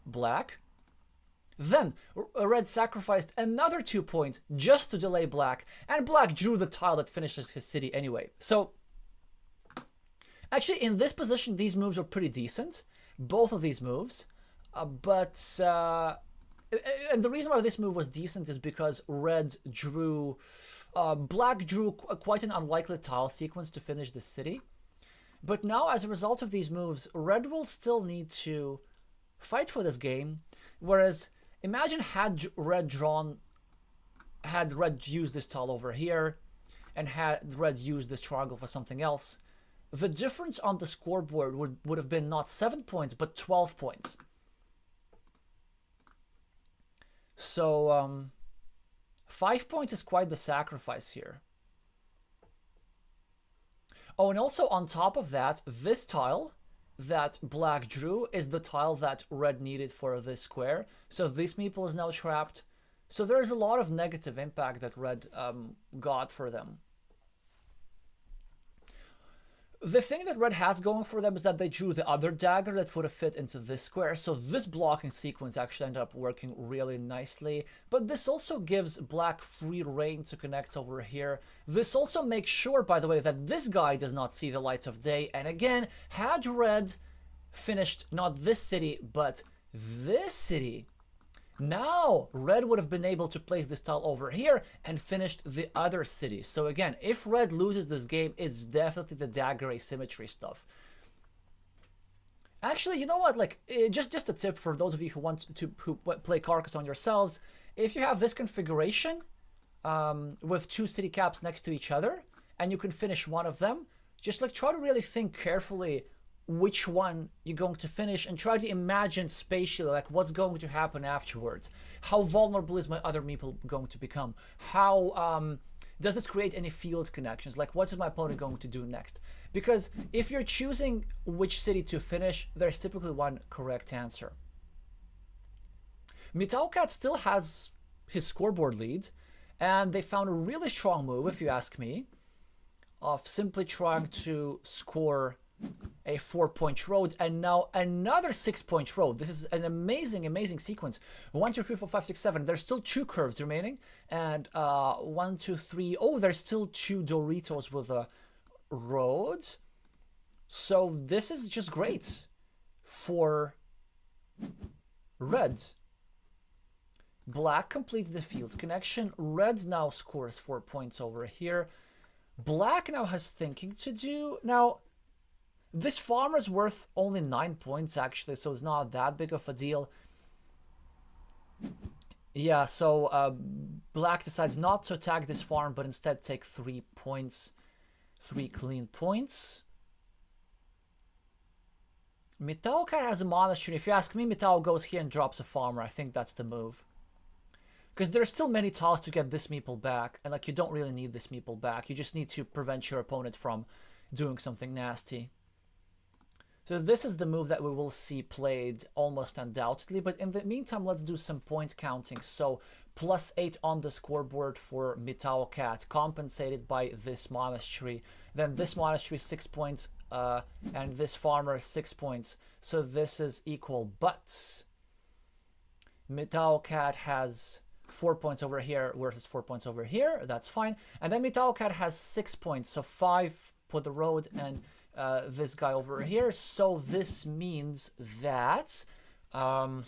black. Then red sacrificed another 2 points just to delay black. And black drew the tile that finishes his city anyway. So actually, in this position, these moves are pretty decent. Both of these moves. And the reason why this move was decent is because red drew... black drew quite an unlikely tile sequence to finish the city. But now, as a result of these moves, red will still need to fight for this game. Whereas, imagine had red used this tile over here, and had red used this triangle for something else, the difference on the scoreboard would have been not 7 points, but 12 points. So, 5 points is quite the sacrifice here. Oh, and also on top of that, this tile that black drew is the tile that red needed for this square. So this meeple is now trapped. So there's a lot of negative impact that red got for them. The thing that red has going for them is that they drew the other dagger that would have fit into this square, so this blocking sequence actually ended up working really nicely. But this also gives black free reign to connect over here. This also makes sure, by the way, that this guy does not see the light of day. And again, had red finished not this city, but this city, now red would have been able to place this tile over here and finished the other city. So again, if red loses this game, it's definitely the dagger asymmetry stuff. Actually, you know what? Like, just a tip for those of you who want to play Carcassonne yourselves. If you have this configuration with 2 city caps next to each other, and you can finish one of them, just like try to really think carefully which one you're going to finish and try to imagine spatially like what's going to happen afterwards. How vulnerable is my other meeple going to become? How does this create any field connections? Like, what is my opponent going to do next? Because if you're choosing which city to finish, there's typically one correct answer. mitaocat still has his scoreboard lead, and they found a really strong move, if you ask me, of simply trying to score a 4-point road, and now another 6-point road. This is an amazing sequence. 1, 2, 3, 4, 5, 6, 7. There's still 2 curves remaining, and 1, 2, 3. Oh, there's still 2 Doritos with a road. So this is just great for red. Black completes the field connection. Red now scores 4 points over here. Black now has thinking to do. Now, this farm is worth only 9 points, actually, so it's not that big of a deal. Yeah, so black decides not to attack this farm, but instead take 3 points. 3 clean points. mitaocat has a monastery. If you ask me, Mitao goes here and drops a farmer. I think that's the move. Because there's still many tiles to get this meeple back, and like you don't really need this meeple back. You just need to prevent your opponent from doing something nasty. So this is the move that we will see played almost undoubtedly. But in the meantime, let's do some point counting. So +8 on the scoreboard for mitaocat, compensated by this monastery. Then this monastery 6 points, and this farmer 6 points. So this is equal. But mitaocat has 4 points over here versus 4 points over here. That's fine. And then mitaocat has 6 points. So 5 for the road and this guy over here. So this means that +5,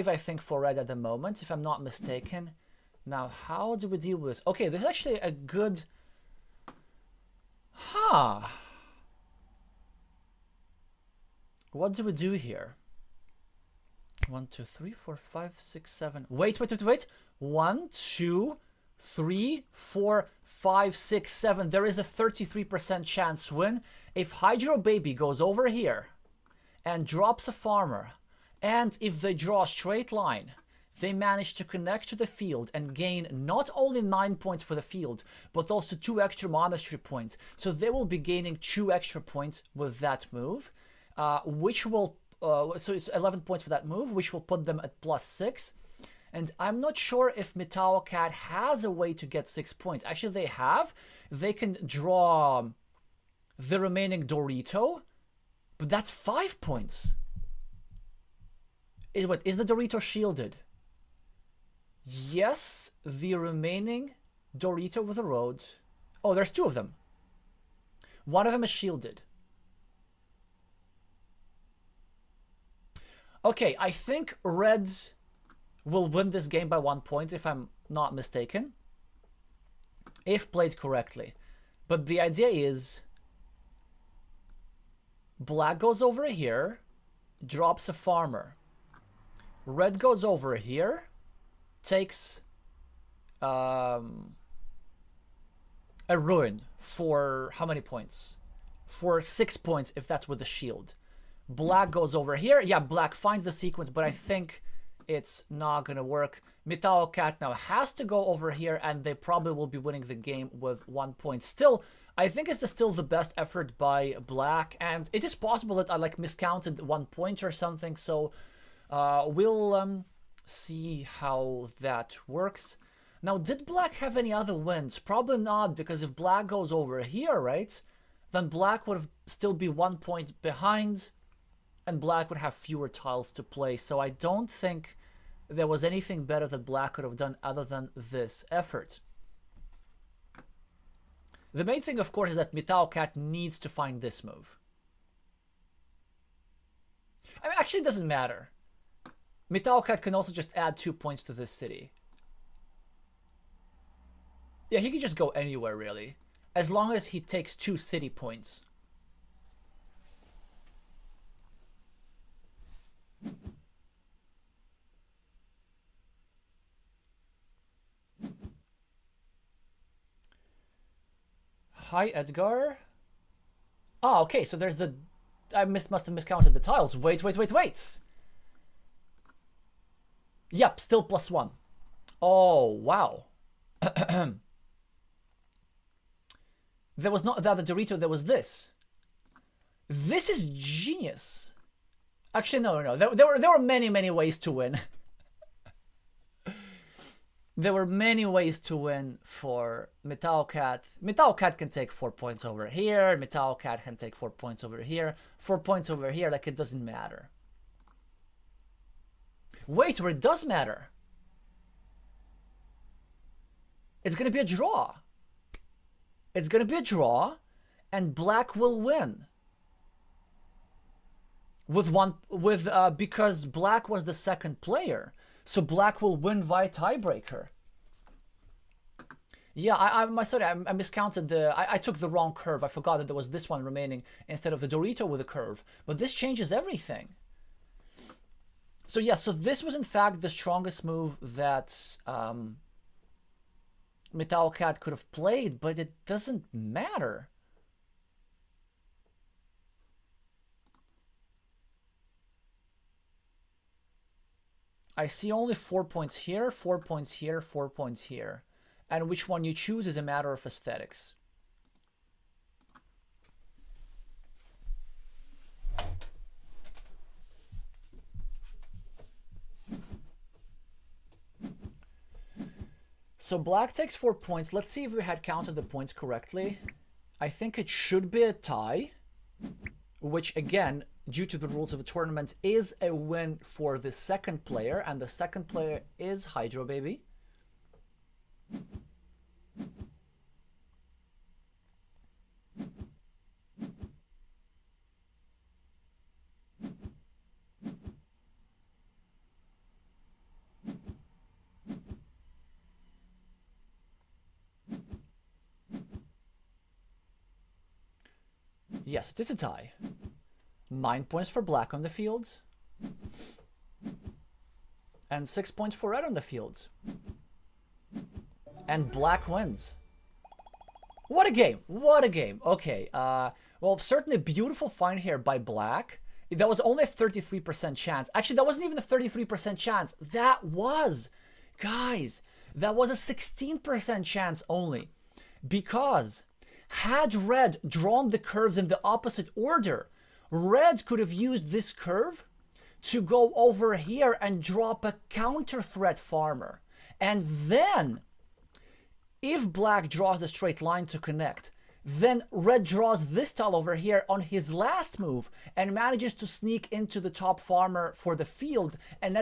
I think, for red at the moment, if I'm not mistaken. Now, how do we deal with this? Okay, this is actually a good... Huh. What do we do here? 1, 2, 3, 4, 5, 6, 7. Wait. 1, 2, 3, 4, 5, 6, 7. There is a 33% chance win. If hydrobaby goes over here and drops a farmer, and if they draw a straight line, they manage to connect to the field and gain not only 9 points for the field, but also 2 extra monastery points. So they will be gaining 2 extra points with that move, which will, so it's 11 points for that move, which will put them at +6. And I'm not sure if mitaocat has a way to get 6 points. Actually, they have. They can draw the remaining Dorito, but that's 5 points. Is the Dorito shielded? Yes, the remaining Dorito with the road. Oh, there's 2 of them. One of them is shielded. Okay, I think Reds will win this game by 1 point, if I'm not mistaken. If played correctly. But the idea is... Black goes over here, drops a farmer. Red goes over here, takes a ruin for how many points? For 6 points if that's with the shield. Black goes over here. Yeah, black finds the sequence, but I think it's not gonna work. mitaocat now has to go over here, and they probably will be winning the game with 1 point. Still, I think it's still the best effort by black, and it is possible that I like miscounted 1 point or something, so we'll see how that works. Now, did black have any other wins? Probably not, because if black goes over here, right, then black would still be 1 point behind, and black would have fewer tiles to play. So I don't think there was anything better that black could have done other than this effort. The main thing, of course, is that mitaocat needs to find this move. I mean, actually, it doesn't matter. mitaocat can also just add 2 points to this city. Yeah, he can just go anywhere, really, as long as he takes 2 city points. Hi, Edgar. Ah, okay, so there's the... I must have miscounted the tiles. Wait. Yep, still +1. Oh, wow. There was not the other Dorito, there was this. This is genius. Actually, no. There were many ways to win. There were many ways to win for mitaocat. mitaocat can take 4 points over here. mitaocat can take 4 points over here. 4 points over here, like it doesn't matter. Wait, or it does matter. It's going to be a draw. It's going to be a draw, and black will win. Because black was the second player. So black will win via tiebreaker. Yeah, I miscounted the... I took the wrong curve. I forgot that there was this one remaining instead of the Dorito with a curve. But this changes everything. So yeah, so this was in fact the strongest move that mitaocat could have played, but it doesn't matter. I see only 4 points here, 4 points here, 4 points here. And which one you choose is a matter of aesthetics. So black takes 4 points. Let's see if we had counted the points correctly. I think it should be a tie, which again, due to the rules of the tournament, is a win for the second player, and the second player is hydrobaby. Yes, it is a tie. 9 points for black on the fields. And 6 points for red on the fields. And black wins. What a game. What a game. Okay. Well, certainly a beautiful find here by black. That was only a 33% chance. Actually, that wasn't even a 33% chance. That was, guys, that was a 16% chance only. Because had red drawn the curves in the opposite order, red could have used this curve to go over here and drop a counter threat farmer. And then, if black draws the straight line to connect, then red draws this tile over here on his last move and manages to sneak into the top farmer for the field and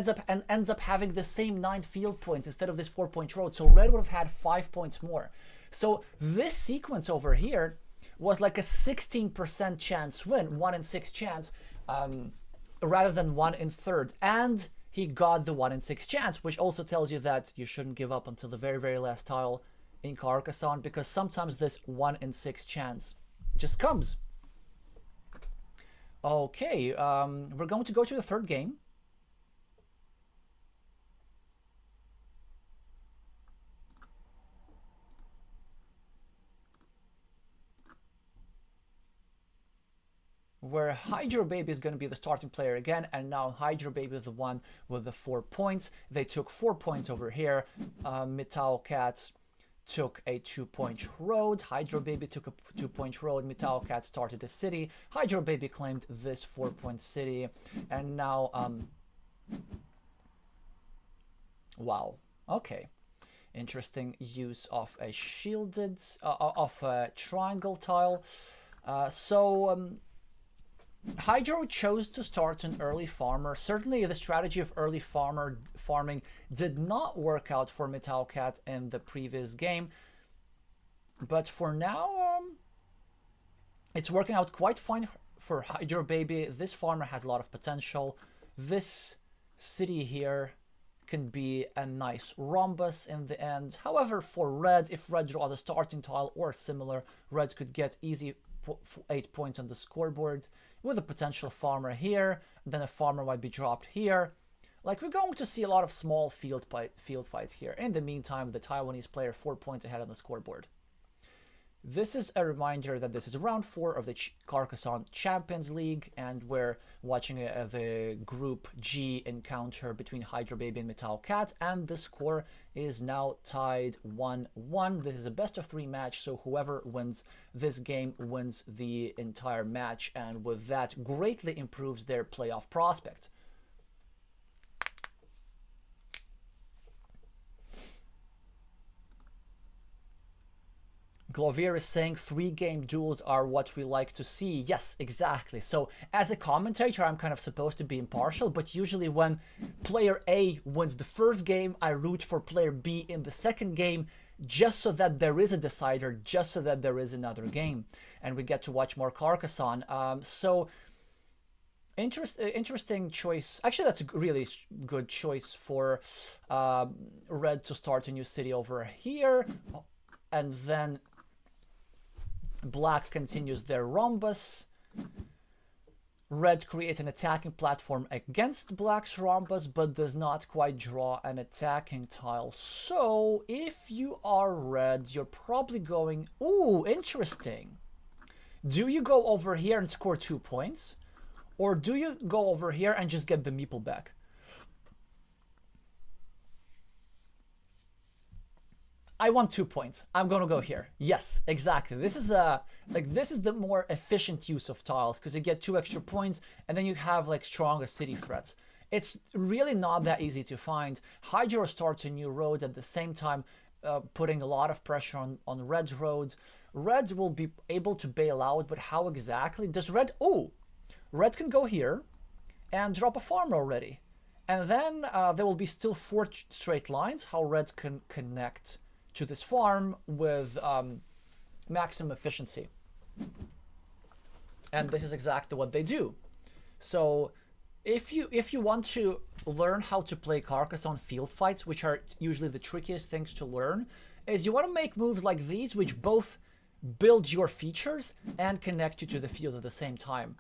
ends up having the same 9 field points instead of this 4-point road. So red would have had 5 points more. So this sequence over here was like a 16% chance win, 1 in 6 chance, rather than 1 in 3rd. And he got the 1 in 6 chance, which also tells you that you shouldn't give up until the very, very last tile in Carcassonne, because sometimes this 1 in 6 chance just comes. Okay, we're going to go to the 3rd game. Where hydrobaby is going to be the starting player again, and now hydrobaby is the one with the 4 points. They took 4 points over here. mitaocat took a 2-point road. Hydrobaby took a 2-point road. mitaocat started a city. Hydrobaby claimed this 4-point city, and now wow, okay, interesting use of a shielded of a triangle tile. Hydro chose to start an early farmer. Certainly the strategy of early farming did not work out for mitaocat in the previous game. But for now, it's working out quite fine for hydrobaby. This farmer has a lot of potential. This city here can be a nice rhombus in the end. However, for red, if red draws a starting tile or similar, red could get easy 8 points on the scoreboard with a potential farmer here. Then a farmer might be dropped here. Like, we're going to see a lot of small field fights here. In the meantime, the Taiwanese player 4 points ahead on the scoreboard. This is a reminder that this is round 4 of the Carcassonne Champions League, and we're watching the Group G encounter between hydrobaby and mitaocat, and the score is now tied 1-1. This is a best-of-3 match, so whoever wins this game wins the entire match, and with that greatly improves their playoff prospect. Glovier is saying 3-game duels are what we like to see. Yes, exactly. So as a commentator, I'm kind of supposed to be impartial, but usually when player A wins the first game, I root for player B in the second game, just so that there is a decider, just so that there is another game, and we get to watch more Carcassonne. Interesting choice. Actually, that's a really good choice for red to start a new city over here, and then black continues their rhombus. Red creates an attacking platform against black's rhombus, but does not quite draw an attacking tile. So if you are red, you're probably going, ooh, interesting. Do you go over here and score 2 points? Or do you go over here and just get the meeple back? I want 2 points. I'm gonna go here. Yes, exactly. This is this is the more efficient use of tiles, because you get 2 extra points and then you have like stronger city threats. It's really not that easy to find. Hydro starts a new road at the same time, putting a lot of pressure on red's road. Red will be able to bail out, but how exactly does red? Oh, red can go here and drop a farm already, and then there will be still 4 straight lines. How red can connect to this farm with maximum efficiency. And this is exactly what they do. So if you want to learn how to play Carcassonne field fights, which are usually the trickiest things to learn, is you want to make moves like these, which both build your features and connect you to the field at the same time.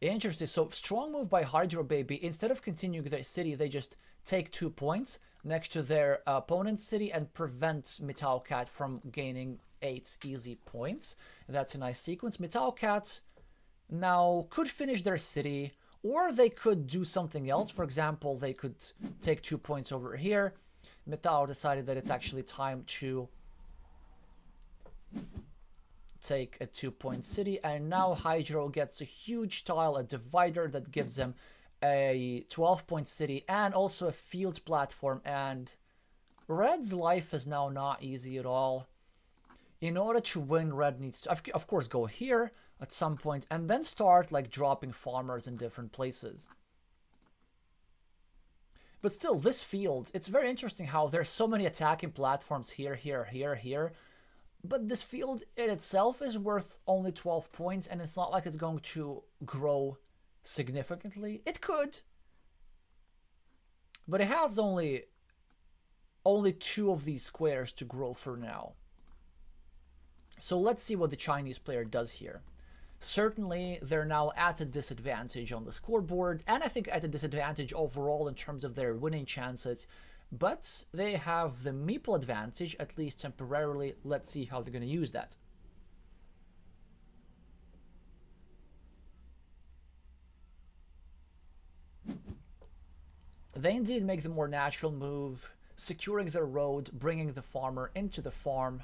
Interesting. So strong move by hydrobaby. Instead of continuing their city, they just take 2 points next to their opponent's city and prevent mitaocat from gaining 8 easy points. That's a nice sequence. Mitaocat now could finish their city, or they could do something else. For example, they could take 2 points over here. Mitao decided that it's actually time to take a 2-point city, and now Hydro gets a huge tile, a divider that gives them a 12-point city and also a field platform, and Red's life is now not easy at all. In order to win, Red needs to, of course, go here at some point and then start like dropping farmers in different places. But still, this field, it's very interesting how there's so many attacking platforms here, here, here, here. But this field in itself is worth only 12 points, and it's not like it's going to grow significantly. It could, but it has only 2 of these squares to grow for now. So let's see what the Chinese player does here. Certainly, they're now at a disadvantage on the scoreboard, and I think at a disadvantage overall in terms of their winning chances. But they have the meeple advantage, at least temporarily. Let's see how they're going to use that. They indeed make the more natural move, securing their road, bringing the farmer into the farm.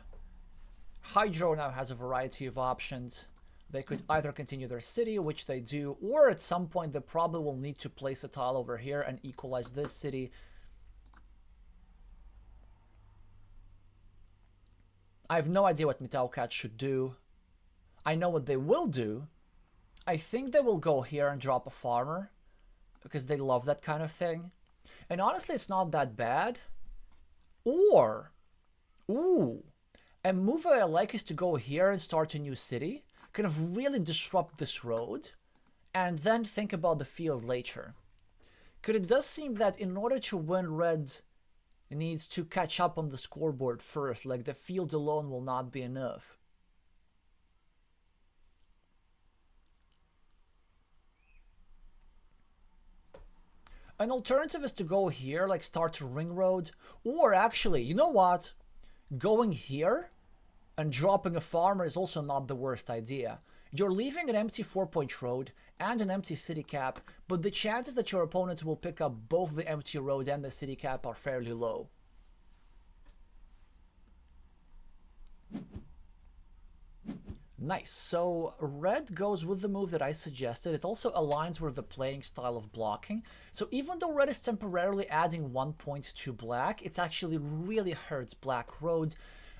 Hydro now has a variety of options. They could either continue their city, which they do, or at some point they probably will need to place a tile over here and equalize this city. I have no idea what mitaocat should do. I know what they will do. I think they will go here and drop a farmer, because they love that kind of thing. And honestly, it's not that bad. Or, ooh, a move I like is to go here and start a new city, kind of really disrupt this road, and then think about the field later. Because it does seem that in order to win, Red needs to catch up on the scoreboard first. Like, the field alone will not be enough. An alternative is to go here, like start a ring road, or actually, you know what? Going here and dropping a farmer is also not the worst idea. You're leaving an empty 4-point road and an empty city cap, but the chances that your opponents will pick up both the empty road and the city cap are fairly low. Nice. So Red goes with the move that I suggested. It also aligns with the playing style of blocking. So even though Red is temporarily adding 1 point to Black, it actually really hurts Black road,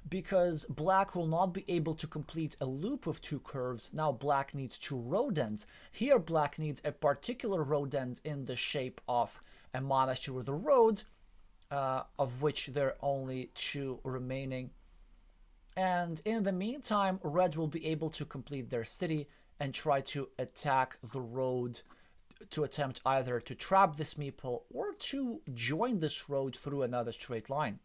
because Black will not be able to complete a loop of 2 curves. Now Black needs 2 road ends. Here Black needs a particular road end in the shape of a monastery with a road, of which there are only 2 remaining. And in the meantime, Red will be able to complete their city and try to attack the road to attempt either to trap this meeple or to join this road through another straight line.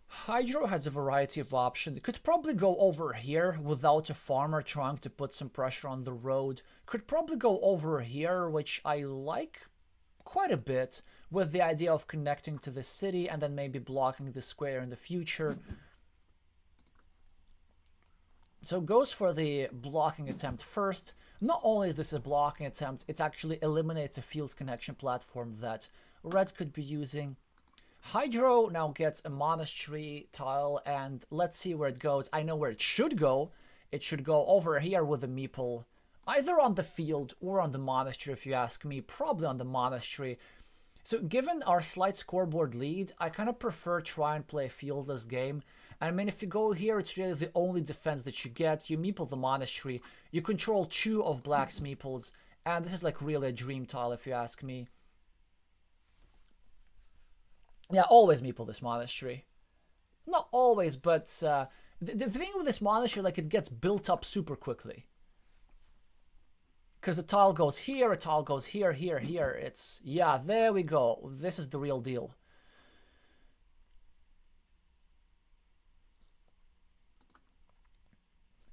Hydro has a variety of options. It could probably go over here without a farmer trying to put some pressure on the road. Could probably go over here, which I like quite a bit, with the idea of connecting to the city and then maybe blocking the square in the future. So goes for the blocking attempt first. Not only is this a blocking attempt, it actually eliminates a field connection platform that Red could be using. Hydro now gets a monastery tile, and let's see where it goes. I know where it should go. It should go over here with the meeple, either on the field or on the monastery, if you ask me. Probably on the monastery. So given our slight scoreboard lead, I kind of prefer try and play a fieldless game. I mean, if you go here, it's really the only defense that you get. You meeple the monastery, you control 2 of Black's meeples, and this is like really a dream tile, if you ask me. Yeah, always meeple this monastery. Not always, but the thing with this monastery, like, it gets built up super quickly. Because a tile goes here, a tile goes here, here, here. It's, yeah, there we go. This is the real deal.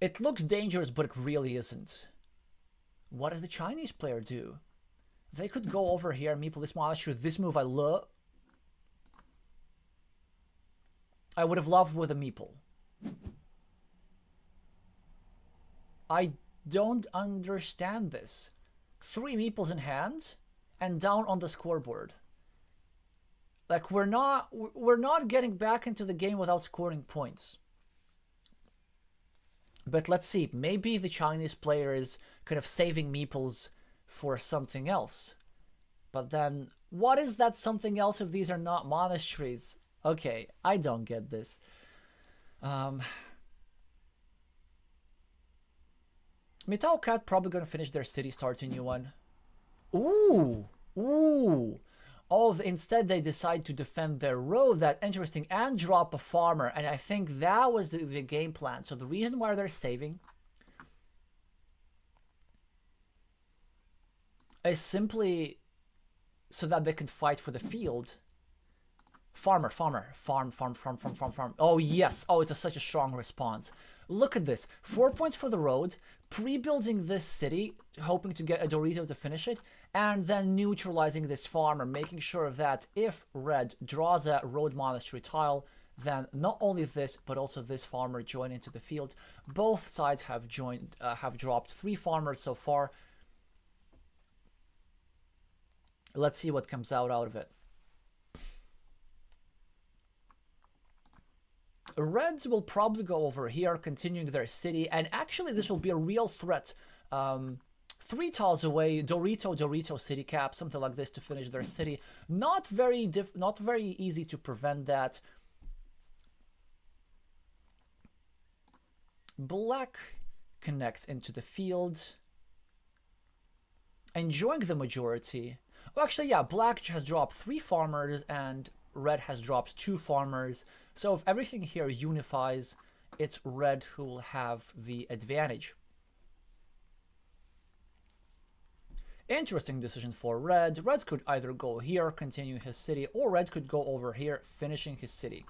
It looks dangerous, but it really isn't. What did the Chinese player do? They could go over here, meeple this monastery. This move I love. I would have loved with a meeple. I don't understand this. 3 meeples in hand and down on the scoreboard. Like, we're not getting back into the game without scoring points. But let's see, maybe the Chinese player is kind of saving meeples for something else. But then, what is that something else if these are not monasteries? Okay, I don't get this. mitaocat probably gonna finish their city, start a new one. Ooh! Ooh! Oh, instead they decide to defend their road. That interesting. And drop a farmer. And I think that was the game plan. So the reason why they're saving is simply so that they can fight for the field. Farmer, farmer, farm, farm, farm, farm, farm, farm. Oh, yes. Oh, it's such a strong response. Look at this. 4 points for the road. Pre-building this city, hoping to get a Dorito to finish it. And then neutralizing this farmer, making sure that if red draws a road monastery tile, then not only this, but also this farmer join into the field. Both sides have dropped 3 farmers so far. Let's see what comes out of it. Reds will probably go over here, continuing their city, and actually this will be a real threat. 3 tiles away, Dorito city cap, something like this to finish their city. Not very easy to prevent that. Black connects into the field, enjoying the majority. Well, actually, yeah, black has dropped 3 farmers and red has dropped 2 farmers. So if everything here unifies, it's red who will have the advantage. Interesting decision for red. Red could either go here, continue his city, or red could go over here, finishing his city.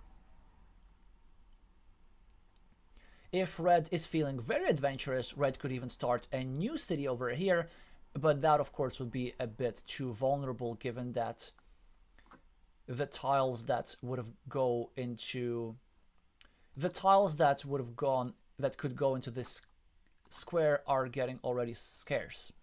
If red is feeling very adventurous, red could even start a new city over here, but that of course would be a bit too vulnerable given that the tiles that would have go into that could go into this square are getting already scarce.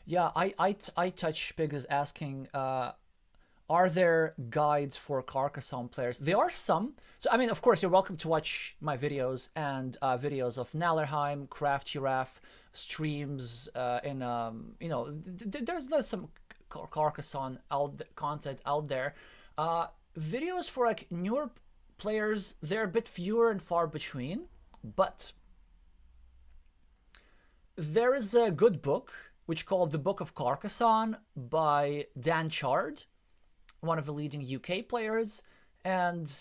Yeah, I touch Pig is asking, are there guides for Carcassonne players? There are some. So, I mean, of course, you're welcome to watch my videos and videos of Nallerheim, Craft Giraffe, streams, you know, there's some Carcassonne content out there. Videos for like newer players, they're a bit fewer and far between, but there is a good book which called The Book of Carcassonne by Dan Chard, one of the leading UK players, and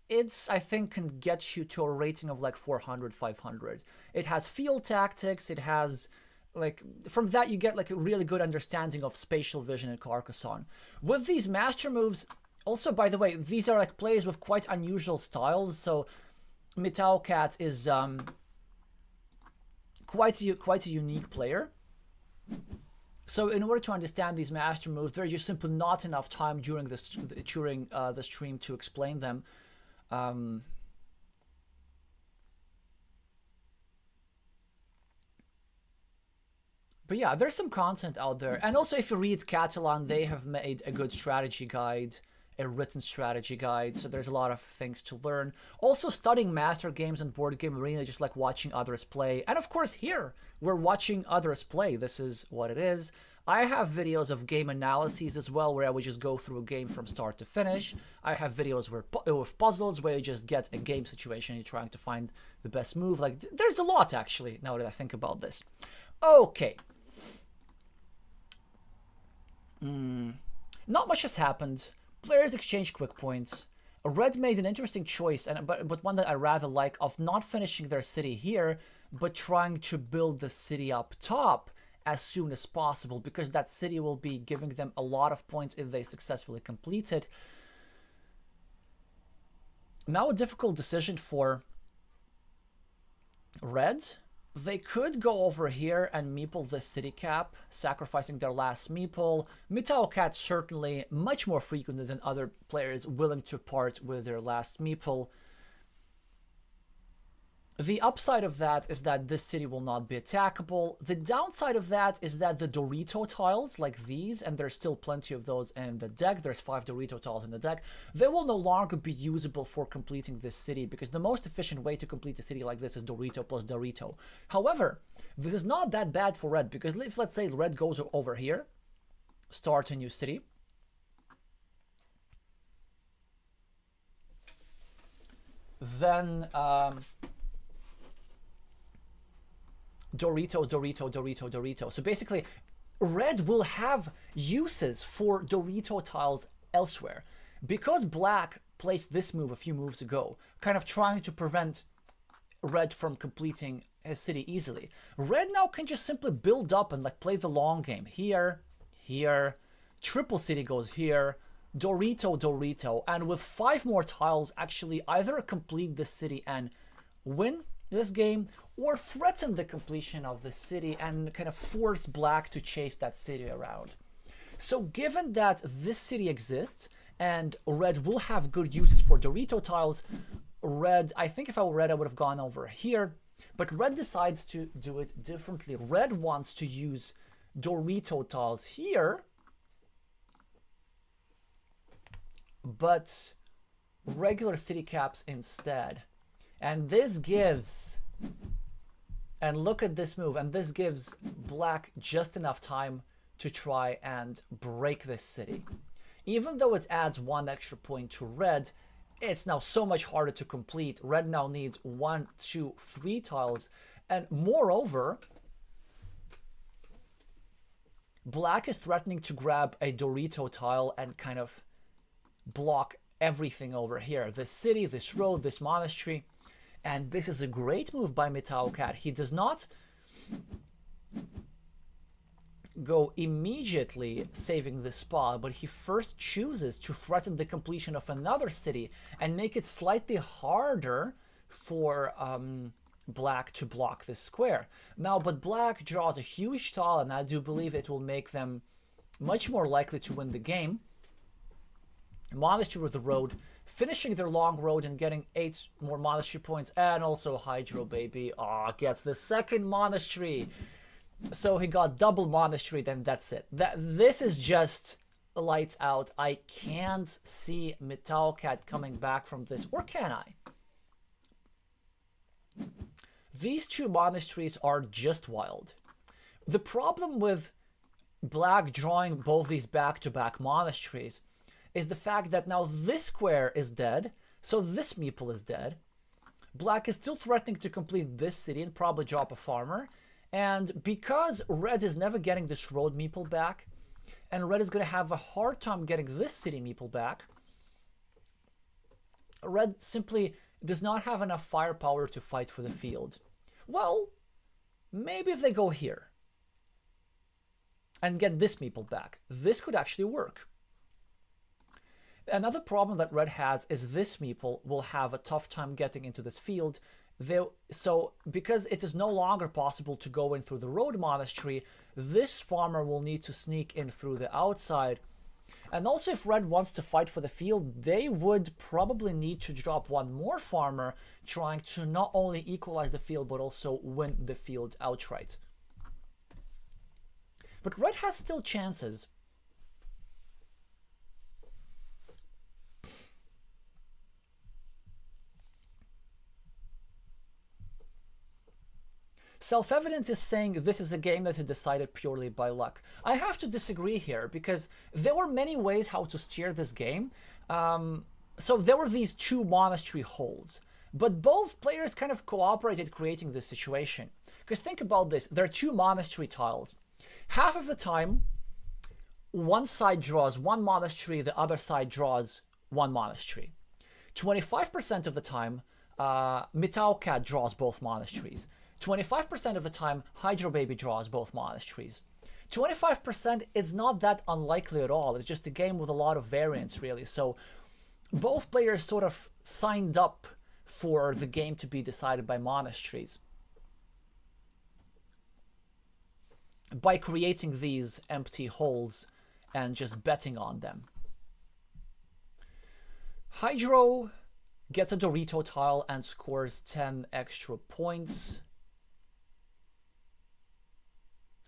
it's, I think, can get you to a rating of like 400, 500. It has field tactics, it has, like, from that you get like a really good understanding of spatial vision in Carcassonne. With these master moves, also, by the way, these are like players with quite unusual styles, so mitaocat is quite a unique player. So in order to understand these master moves, there's just simply not enough time during the stream to explain them. But yeah, there's some content out there. And also if you read Catalan, they have made a good strategy guide, a written strategy guide. So there's a lot of things to learn. Also studying master games and board game arena, just like watching others play. And of course here, we're watching others play. This is what it is. I have videos of game analyses as well, where I would just go through a game from start to finish. I have videos with puzzles where you just get a game situation, you're trying to find the best move. Like, there's a lot actually, now that I think about this. Okay. Not much has happened. Players exchange quick points. Red made an interesting choice, but one that I rather like, of not finishing their city here, but trying to build the city up top as soon as possible, because that city will be giving them a lot of points if they successfully complete it. Now a difficult decision for Red. They could go over here and meeple this city cap, sacrificing their last meeple. Mitaocat certainly much more frequent than other players willing to part with their last meeple. The upside of that is that this city will not be attackable. The downside of that is that the Dorito tiles, like these, and there's still plenty of those in the deck, there's 5 Dorito tiles in the deck, they will no longer be usable for completing this city, because the most efficient way to complete a city like this is Dorito plus Dorito. However, this is not that bad for Red, because if, let's say, Red goes over here, start a new city, then Dorito, Dorito, Dorito, Dorito. So basically, Red will have uses for Dorito tiles elsewhere. Because Black placed this move a few moves ago, kind of trying to prevent Red from completing his city easily, Red now can just simply build up and like play the long game. Here, here, triple city goes here, Dorito, Dorito, and with 5 more tiles actually either complete the city and win this game, or threaten the completion of the city and kind of force Black to chase that city around. So given that this city exists and Red will have good uses for Dorito tiles, Red, I think if I were Red I would have gone over here, but Red decides to do it differently. Red wants to use Dorito tiles here, but regular city caps instead. And this gives, and look at this move, and this gives Black just enough time to try and break this city. Even though it adds 1 extra point to Red, it's now so much harder to complete. Red now needs 1, 2, 3 tiles, and moreover, Black is threatening to grab a Dorito tile and kind of block everything over here. This city, this road, this monastery. And this is a great move by mitaocat. He does not go immediately saving the spot, but he first chooses to threaten the completion of another city and make it slightly harder for Black to block this square. Now, but Black draws a huge tile, and I do believe it will make them much more likely to win the game. Monastery with the road, finishing their long road and getting 8 more monastery points, and also hydrobaby gets the second monastery. So he got double monastery, then that's it. This is just lights out. I can't see mitaocat coming back from this, or can I? These 2 monasteries are just wild. The problem with Black drawing both these back-to-back monasteries is the fact that now this square is dead, so this meeple is dead. Black is still threatening to complete this city and probably drop a farmer. And because Red is never getting this road meeple back, and Red is going to have a hard time getting this city meeple back, Red simply does not have enough firepower to fight for the field. Well, maybe if they go here and get this meeple back, this could actually work. Another problem that Red has is this meeple will have a tough time getting into this field. So because it is no longer possible to go in through the road monastery, this farmer will need to sneak in through the outside. And also if Red wants to fight for the field, they would probably need to drop 1 more farmer, trying to not only equalize the field but also win the field outright. But Red has still chances. Self-Evident is saying this is a game that is decided purely by luck. I have to disagree here, because there were many ways how to steer this game. So there were these 2 monastery holes, but both players kind of cooperated creating this situation. Because think about this, there are 2 monastery tiles. Half of the time, one side draws one monastery, the other side draws one monastery. 25% of the time, mitaocat draws both monasteries. 25% of the time, hydrobaby draws both monasteries. 25% is not that unlikely at all. It's just a game with a lot of variance, really. So both players sort of signed up for the game to be decided by monasteries by creating these empty holes and just betting on them. Hydro gets a Dorito tile and scores 10 extra points.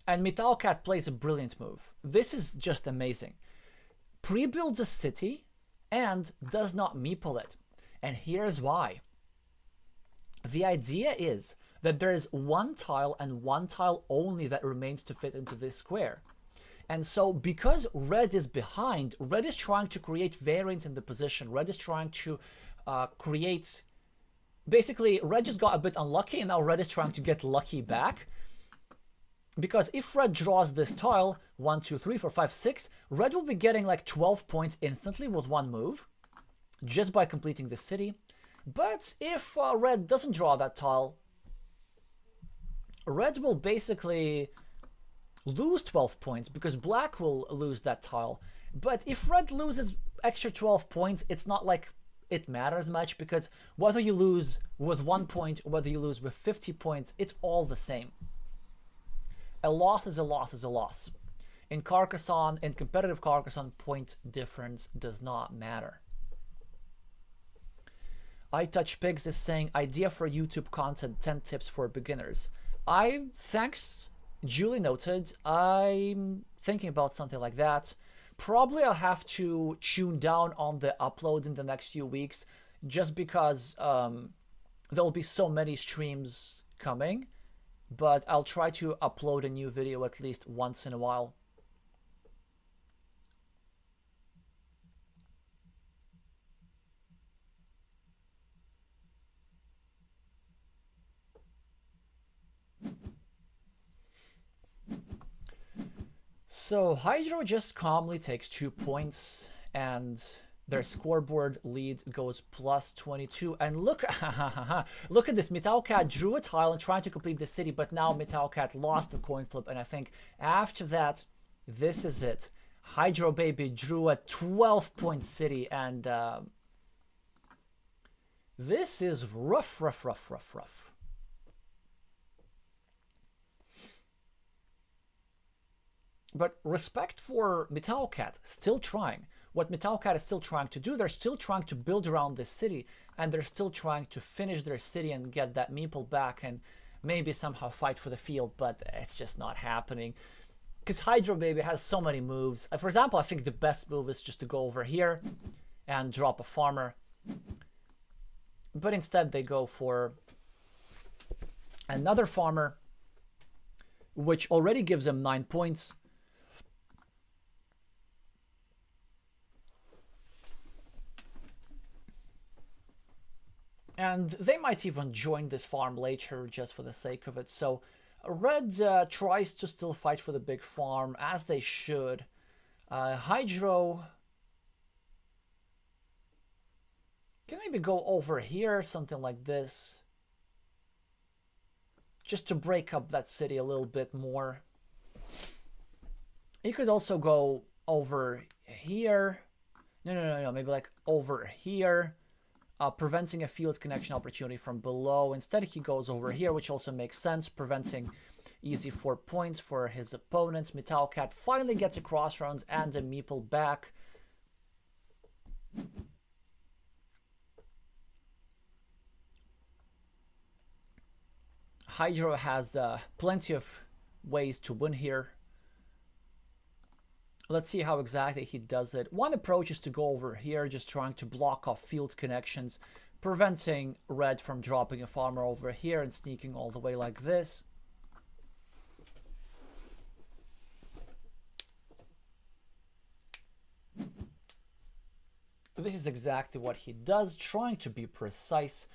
And mitaocat plays a brilliant move. This is just amazing. Pre-builds a city and does not meeple it. And here's why. The idea is that there is one tile and one tile only that remains to fit into this square. And so because red is behind, red is trying to create variance in the position. Red is trying to create... Basically, red just got a bit unlucky and now red is trying to get lucky back. Because if red draws this tile, 1, 2, 3, 4, 5, 6, red will be getting like 12 points instantly with one move, just by completing the city. But if red doesn't draw that tile, red will basically lose 12 points because black will lose that tile. But if red loses extra 12 points, it's not like it matters much, because whether you lose with 1 point or whether you lose with 50 points, it's all the same. A loss is a loss is a loss. In Carcassonne, in competitive Carcassonne, point difference does not matter. iTouchPigs is saying, idea for YouTube content, 10 tips for beginners. Thanks, duly noted. I'm thinking about something like that. Probably I'll have to tune down on the uploads in the next few weeks, just because there'll be so many streams coming. But I'll try to upload a new video at least once in a while. So Hydro just calmly takes 2 points and their scoreboard lead goes plus 22. And look, look at this. mitaocat drew a tile and tried to complete the city, but now mitaocat lost the coin flip. And I think after that, this is it. hydrobaby drew a 12-point city, and this is rough. But respect for mitaocat, still trying. What mitaocat is still trying to do, they're still trying to build around this city, and they're still trying to finish their city and get that meeple back and maybe somehow fight for the field, but it's just not happening. Because hydrobaby has so many moves. For example, I think the best move is just to go over here and drop a farmer. But instead they go for another farmer, which already gives them 9 points. And they might even join this farm later just for the sake of it. So red tries to still fight for the big farm, as they should. Hydro can maybe go over here, something like this, just to break up that city a little bit more. You could also go over here. No, maybe like over here. Preventing a field connection opportunity from below. Instead, he goes over here, which also makes sense, preventing easy 4 points for his opponents. mitaocat finally gets a crossroads and a meeple back. Hydro has plenty of ways to win here. Let's see how exactly he does it. One approach is to go over here, just trying to block off field connections, preventing red from dropping a farmer over here and sneaking all the way like this. This is exactly what he does, trying to be precise.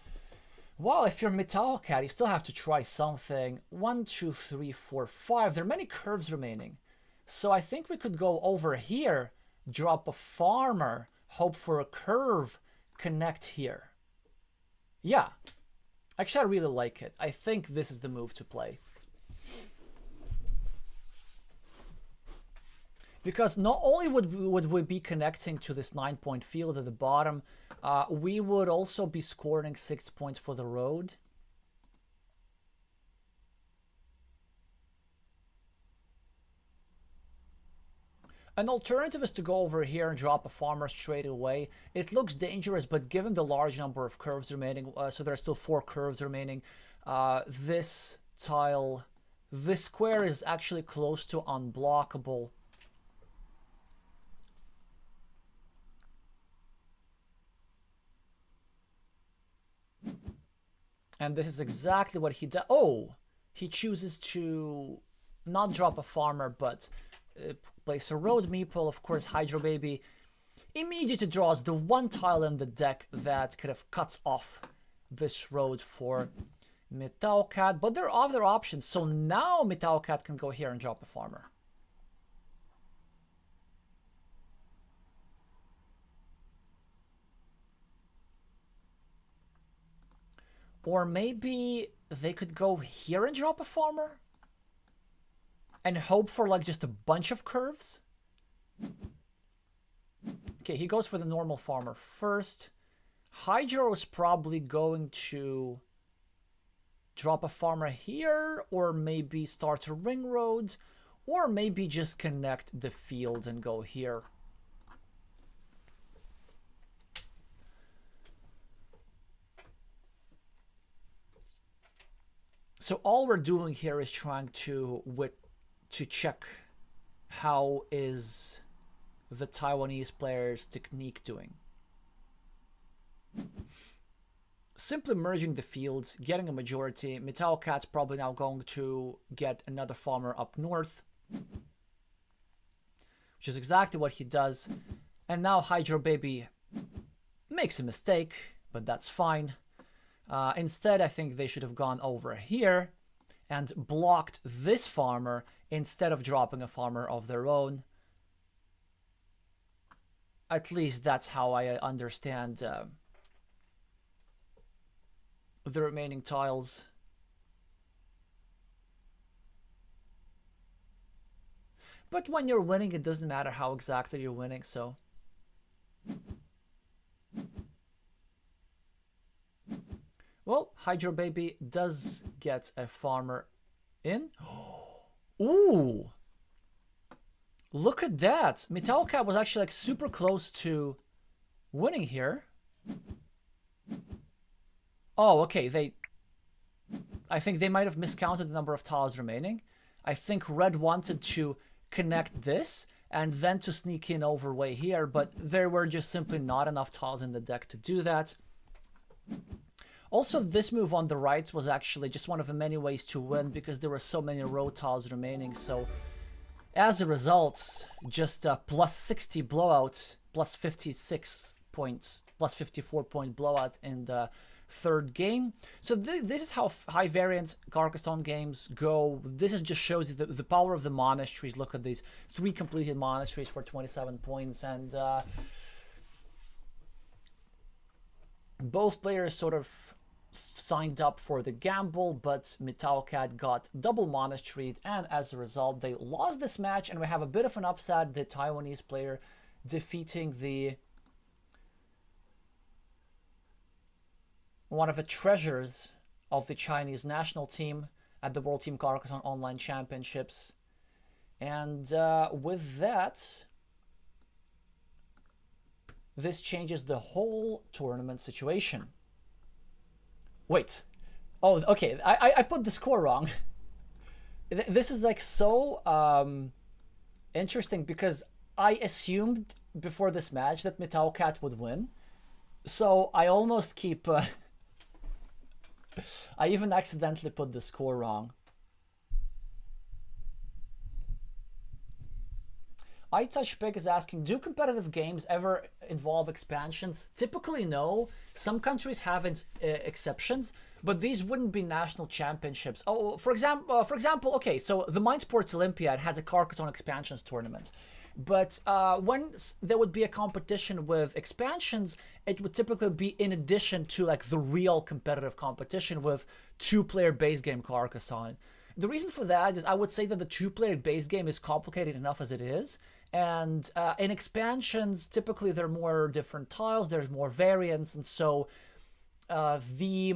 Well, if you're mitaocat, you still have to try something. 1, 2, 3, 4, 5. There are many curves remaining. So I think we could go over here, drop a farmer, hope for a curve, connect here. Yeah. Actually, I really like it. I think this is the move to play. Because not only would we be connecting to this 9-point field at the bottom, we would also be scoring 6 points for the road. An alternative is to go over here and drop a farmer straight away. It looks dangerous, but given the large number of curves remaining, so there are still 4 curves remaining, this tile, this square is actually close to unblockable. And this is exactly what he does. Oh, he chooses to not drop a farmer, but place a road meeple. Of course, hydrobaby immediately draws the one tile in the deck that kind of cuts off this road for mitaocat. But there are other options. So now mitaocat can go here and drop a farmer. Or maybe they could go here and drop a farmer and hope for like just a bunch of curves. Okay, he goes for the normal farmer first. Hydro is probably going to drop a farmer here, or maybe start a ring road, or maybe just connect the field and go here. So all we're doing here is trying to check how is the Taiwanese player's technique doing. Simply merging the fields, getting a majority. mitaocat's probably now going to get another farmer up north, which is exactly what he does. And now hydrobaby makes a mistake, but that's fine. Instead, I think they should have gone over here and blocked this farmer instead of dropping a farmer of their own. At least that's how I understand the remaining tiles. But when you're winning, it doesn't matter how exactly you're winning, so... Well, hydrobaby does get a farmer in. Ooh! Look at that! mitaocat was actually like super close to winning here. Oh, okay, I think they might have miscounted the number of tiles remaining. I think red wanted to connect this and then to sneak in overway here, but there were just simply not enough tiles in the deck to do that. Also, this move on the right was actually just one of the many ways to win because there were so many road tiles remaining. So as a result, just a plus 60 blowout, plus 56 points, plus 54 point blowout in the third game. So this is how high variance Carcassonne games go. This just shows you the power of the monasteries. Look at these 3 completed monasteries for 27 points, and both players sort of signed up for the gamble, but mitaocat got double monastery, and as a result they lost this match, and we have a bit of an upset, the Taiwanese player defeating the one of the treasures of the Chinese national team at the World Team Carcassonne Online Championships. And with that, this changes the whole tournament situation. Wait. Oh, okay. I put the score wrong. This is like so interesting because I assumed before this match that mitaocat would win. So I almost keep... I even accidentally put the score wrong. iTouchPig is asking, do competitive games ever involve expansions? Typically, no. Some countries have exceptions, But these wouldn't be national championships. Oh, for example, okay, so the Mind Sports Olympiad has a Carcassonne expansions tournament. But when there would be a competition with expansions, it would typically be in addition to like the real competitive competition with two-player base game Carcassonne. The reason for that is I would say that the two-player base game is complicated enough as it is. And in expansions, typically there are more different tiles, there's more variants, and so the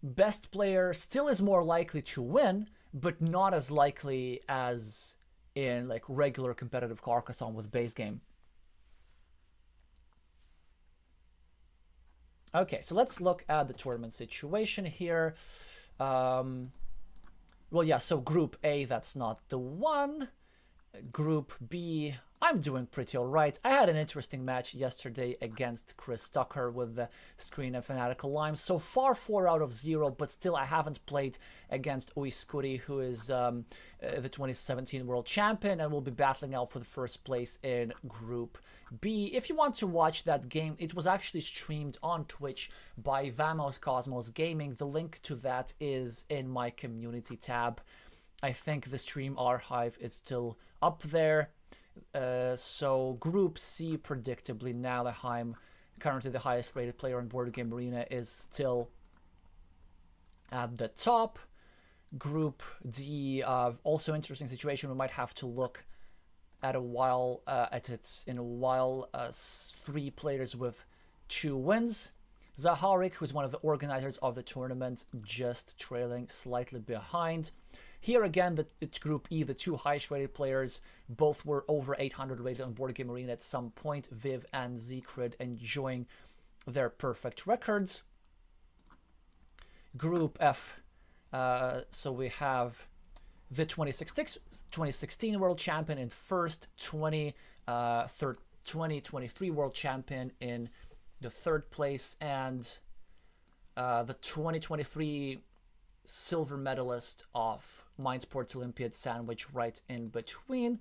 best player still is more likely to win, but not as likely as in like regular competitive Carcassonne with base game. Okay, so let's look at the tournament situation here. Well, yeah, so Group A, that's not the one. Group B, I'm doing pretty alright. I had an interesting match yesterday against Chris Tucker with the Screen and Fanatical Lime. So far 4 out of 0, but still I haven't played against Uiskuri, who is the 2017 world champion and will be battling out for the first place in Group B. If you want to watch that game, it was actually streamed on Twitch by Vamos Cosmos Gaming. The link to that is in my community tab. I think the stream archive is still up there. So Group C, predictably, Nalaheim, currently the highest rated player on Board Game Arena, is still at the top. Group D, also interesting situation. We might have to look at a while three players with 2 wins. Zaharik, who's one of the organizers of the tournament, just trailing slightly behind. Here again, it's Group E, the 2 highest rated players, both were over 800 rated on Board Game Arena at some point. Viv and Zekrid enjoying their perfect records. Group F, so we have the 2016 world champion in first, 2023 world champion in the 3rd place, and the 2023 silver medalist of Mind Sports Olympiad sandwich right in between.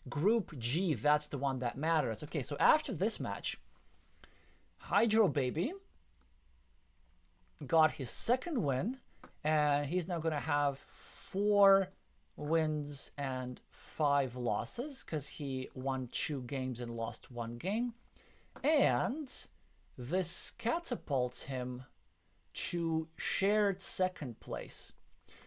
Group G, that's the one that matters. Okay, so after this match, hydrobaby got his 2nd win, and he's now going to have 4 wins and 5 losses because he won 2 games and lost 1 game. And this catapults him to shared 2nd place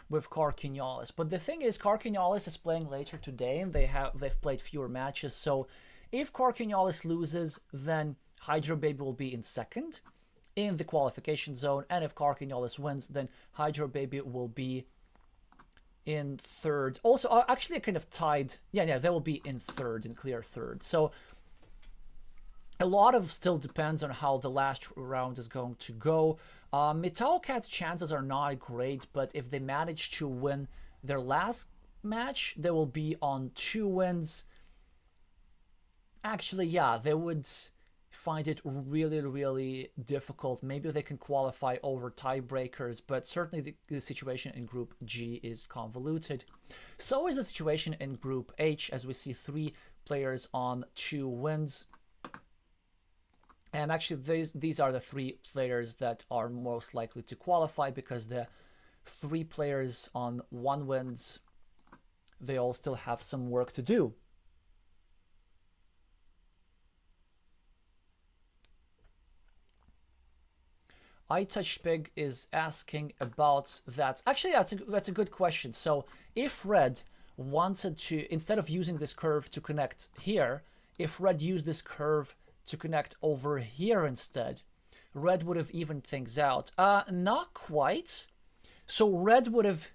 with Carcassonne. But the thing is, Carcassonne is playing later today, and they've played fewer matches. So if Carcassonne loses, then hydrobaby will be in 2nd in the qualification zone, and if Carcassonne wins, then hydrobaby will be in 3rd. Also, actually, kind of tied. Yeah, they will be in 3rd, in clear 3rd. So a lot of still depends on how the last round is going to go. mitaocat's chances are not great, but if they manage to win their last match, they will be on 2 wins. Actually, yeah, they would find it really, really difficult. Maybe they can qualify over tiebreakers, but certainly the situation in Group G is convoluted. So is the situation in Group H, as we see 3 players on 2 wins. And actually, these are the 3 players that are most likely to qualify, because the 3 players on 1 wins, they all still have some work to do. iTouchPig is asking about that. Actually, that's a good question. So if Red wanted to, instead of using this curve to connect here, if Red used this curve to connect over here instead, Red would have evened things out. Not quite. So Red would have...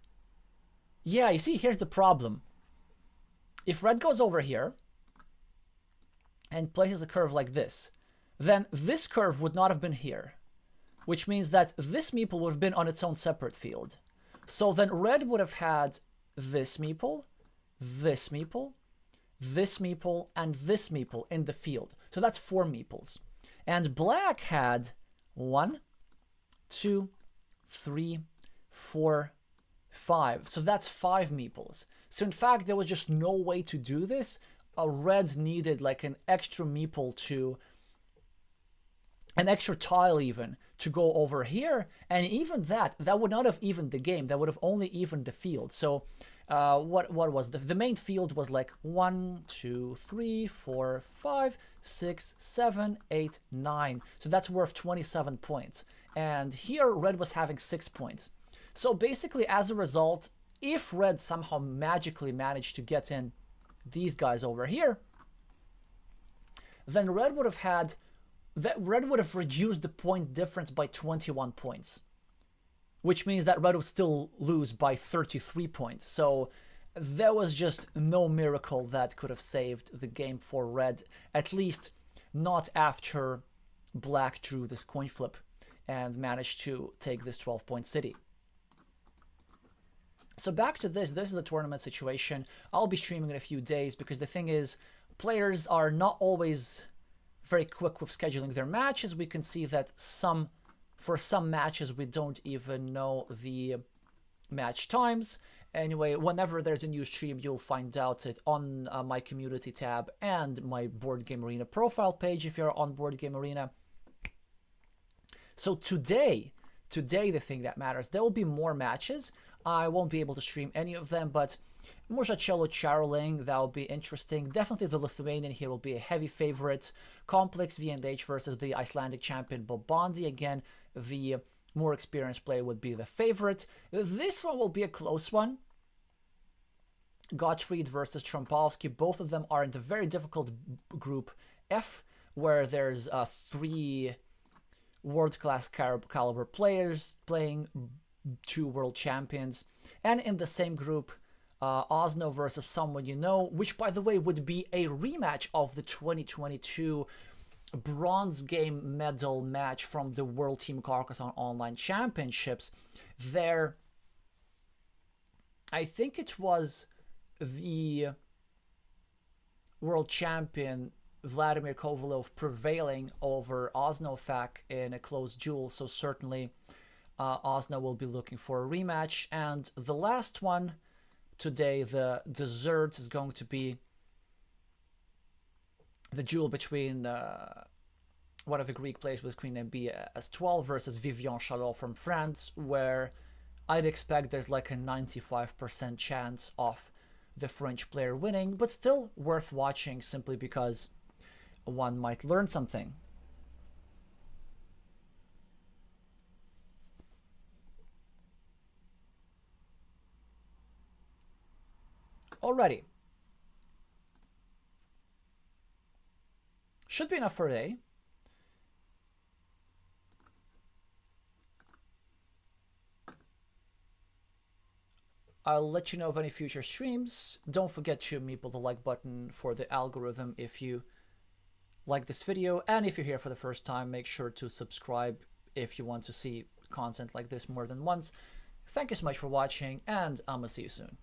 Yeah, you see, here's the problem. If Red goes over here and places a curve like this, then this curve would not have been here, which means that this meeple would have been on its own separate field. So then Red would have had this meeple, this meeple, this meeple, and this meeple in the field. So that's 4 meeples. And Black had 1, 2, 3, 4, 5. So that's 5 meeples. So in fact, there was just no way to do this. Red needed like an extra meeple to an extra tile even to go over here, and even that would not have evened the game. That would have only evened the field. So what was the main field was like 1 2 3 4 5 6 7 8 9, so that's worth 27 points, and here red was having 6 points. So basically, as a result, if red somehow magically managed to get in these guys over here, then red would have reduced the point difference by 21 points, which means that red would still lose by 33 points. So there was just no miracle that could have saved the game for red, at least not after black drew this coin flip and managed to take this 12-point city. So back to this is the tournament situation. I'll be streaming in a few days because the thing is, players are not always very quick with scheduling their matches. We can see that for some matches we don't even know the match times. Anyway, whenever there's a new stream, you'll find out it on my community tab and my Board Game Arena profile page if you're on Board Game Arena. So today the thing that matters, there will be more matches. I won't be able to stream any of them, but Mushacello Charoling, that will be interesting. Definitely the Lithuanian here will be a heavy favorite. Complex VNH versus the Icelandic champion Bobondi. Again, the more experienced player would be the favorite. This one will be a close one. Gottfried versus Trompowski. Both of them are in the very difficult group F, where there's 3 world-class caliber players playing 2 world champions. And in the same group, Osno versus someone you know, which by the way would be a rematch of the 2022 bronze game medal match from the World Team Carcassonne Online Championships. There, I think it was the world champion Vladimir Kovalov prevailing over Osnofak in a close duel, so certainly Osno will be looking for a rematch. And the last one today, the dessert, is going to be the duel between one of the Greek players with Queen MB-S12 versus Vivian Chalot from France, where I'd expect there's like a 95% chance of the French player winning, but still worth watching simply because one might learn something. Alrighty. Should be enough for today. I'll let you know of any future streams. Don't forget to meeple the like button for the algorithm if you like this video. And if you're here for the first time, make sure to subscribe if you want to see content like this more than once. Thank you so much for watching, and I'm gonna see you soon.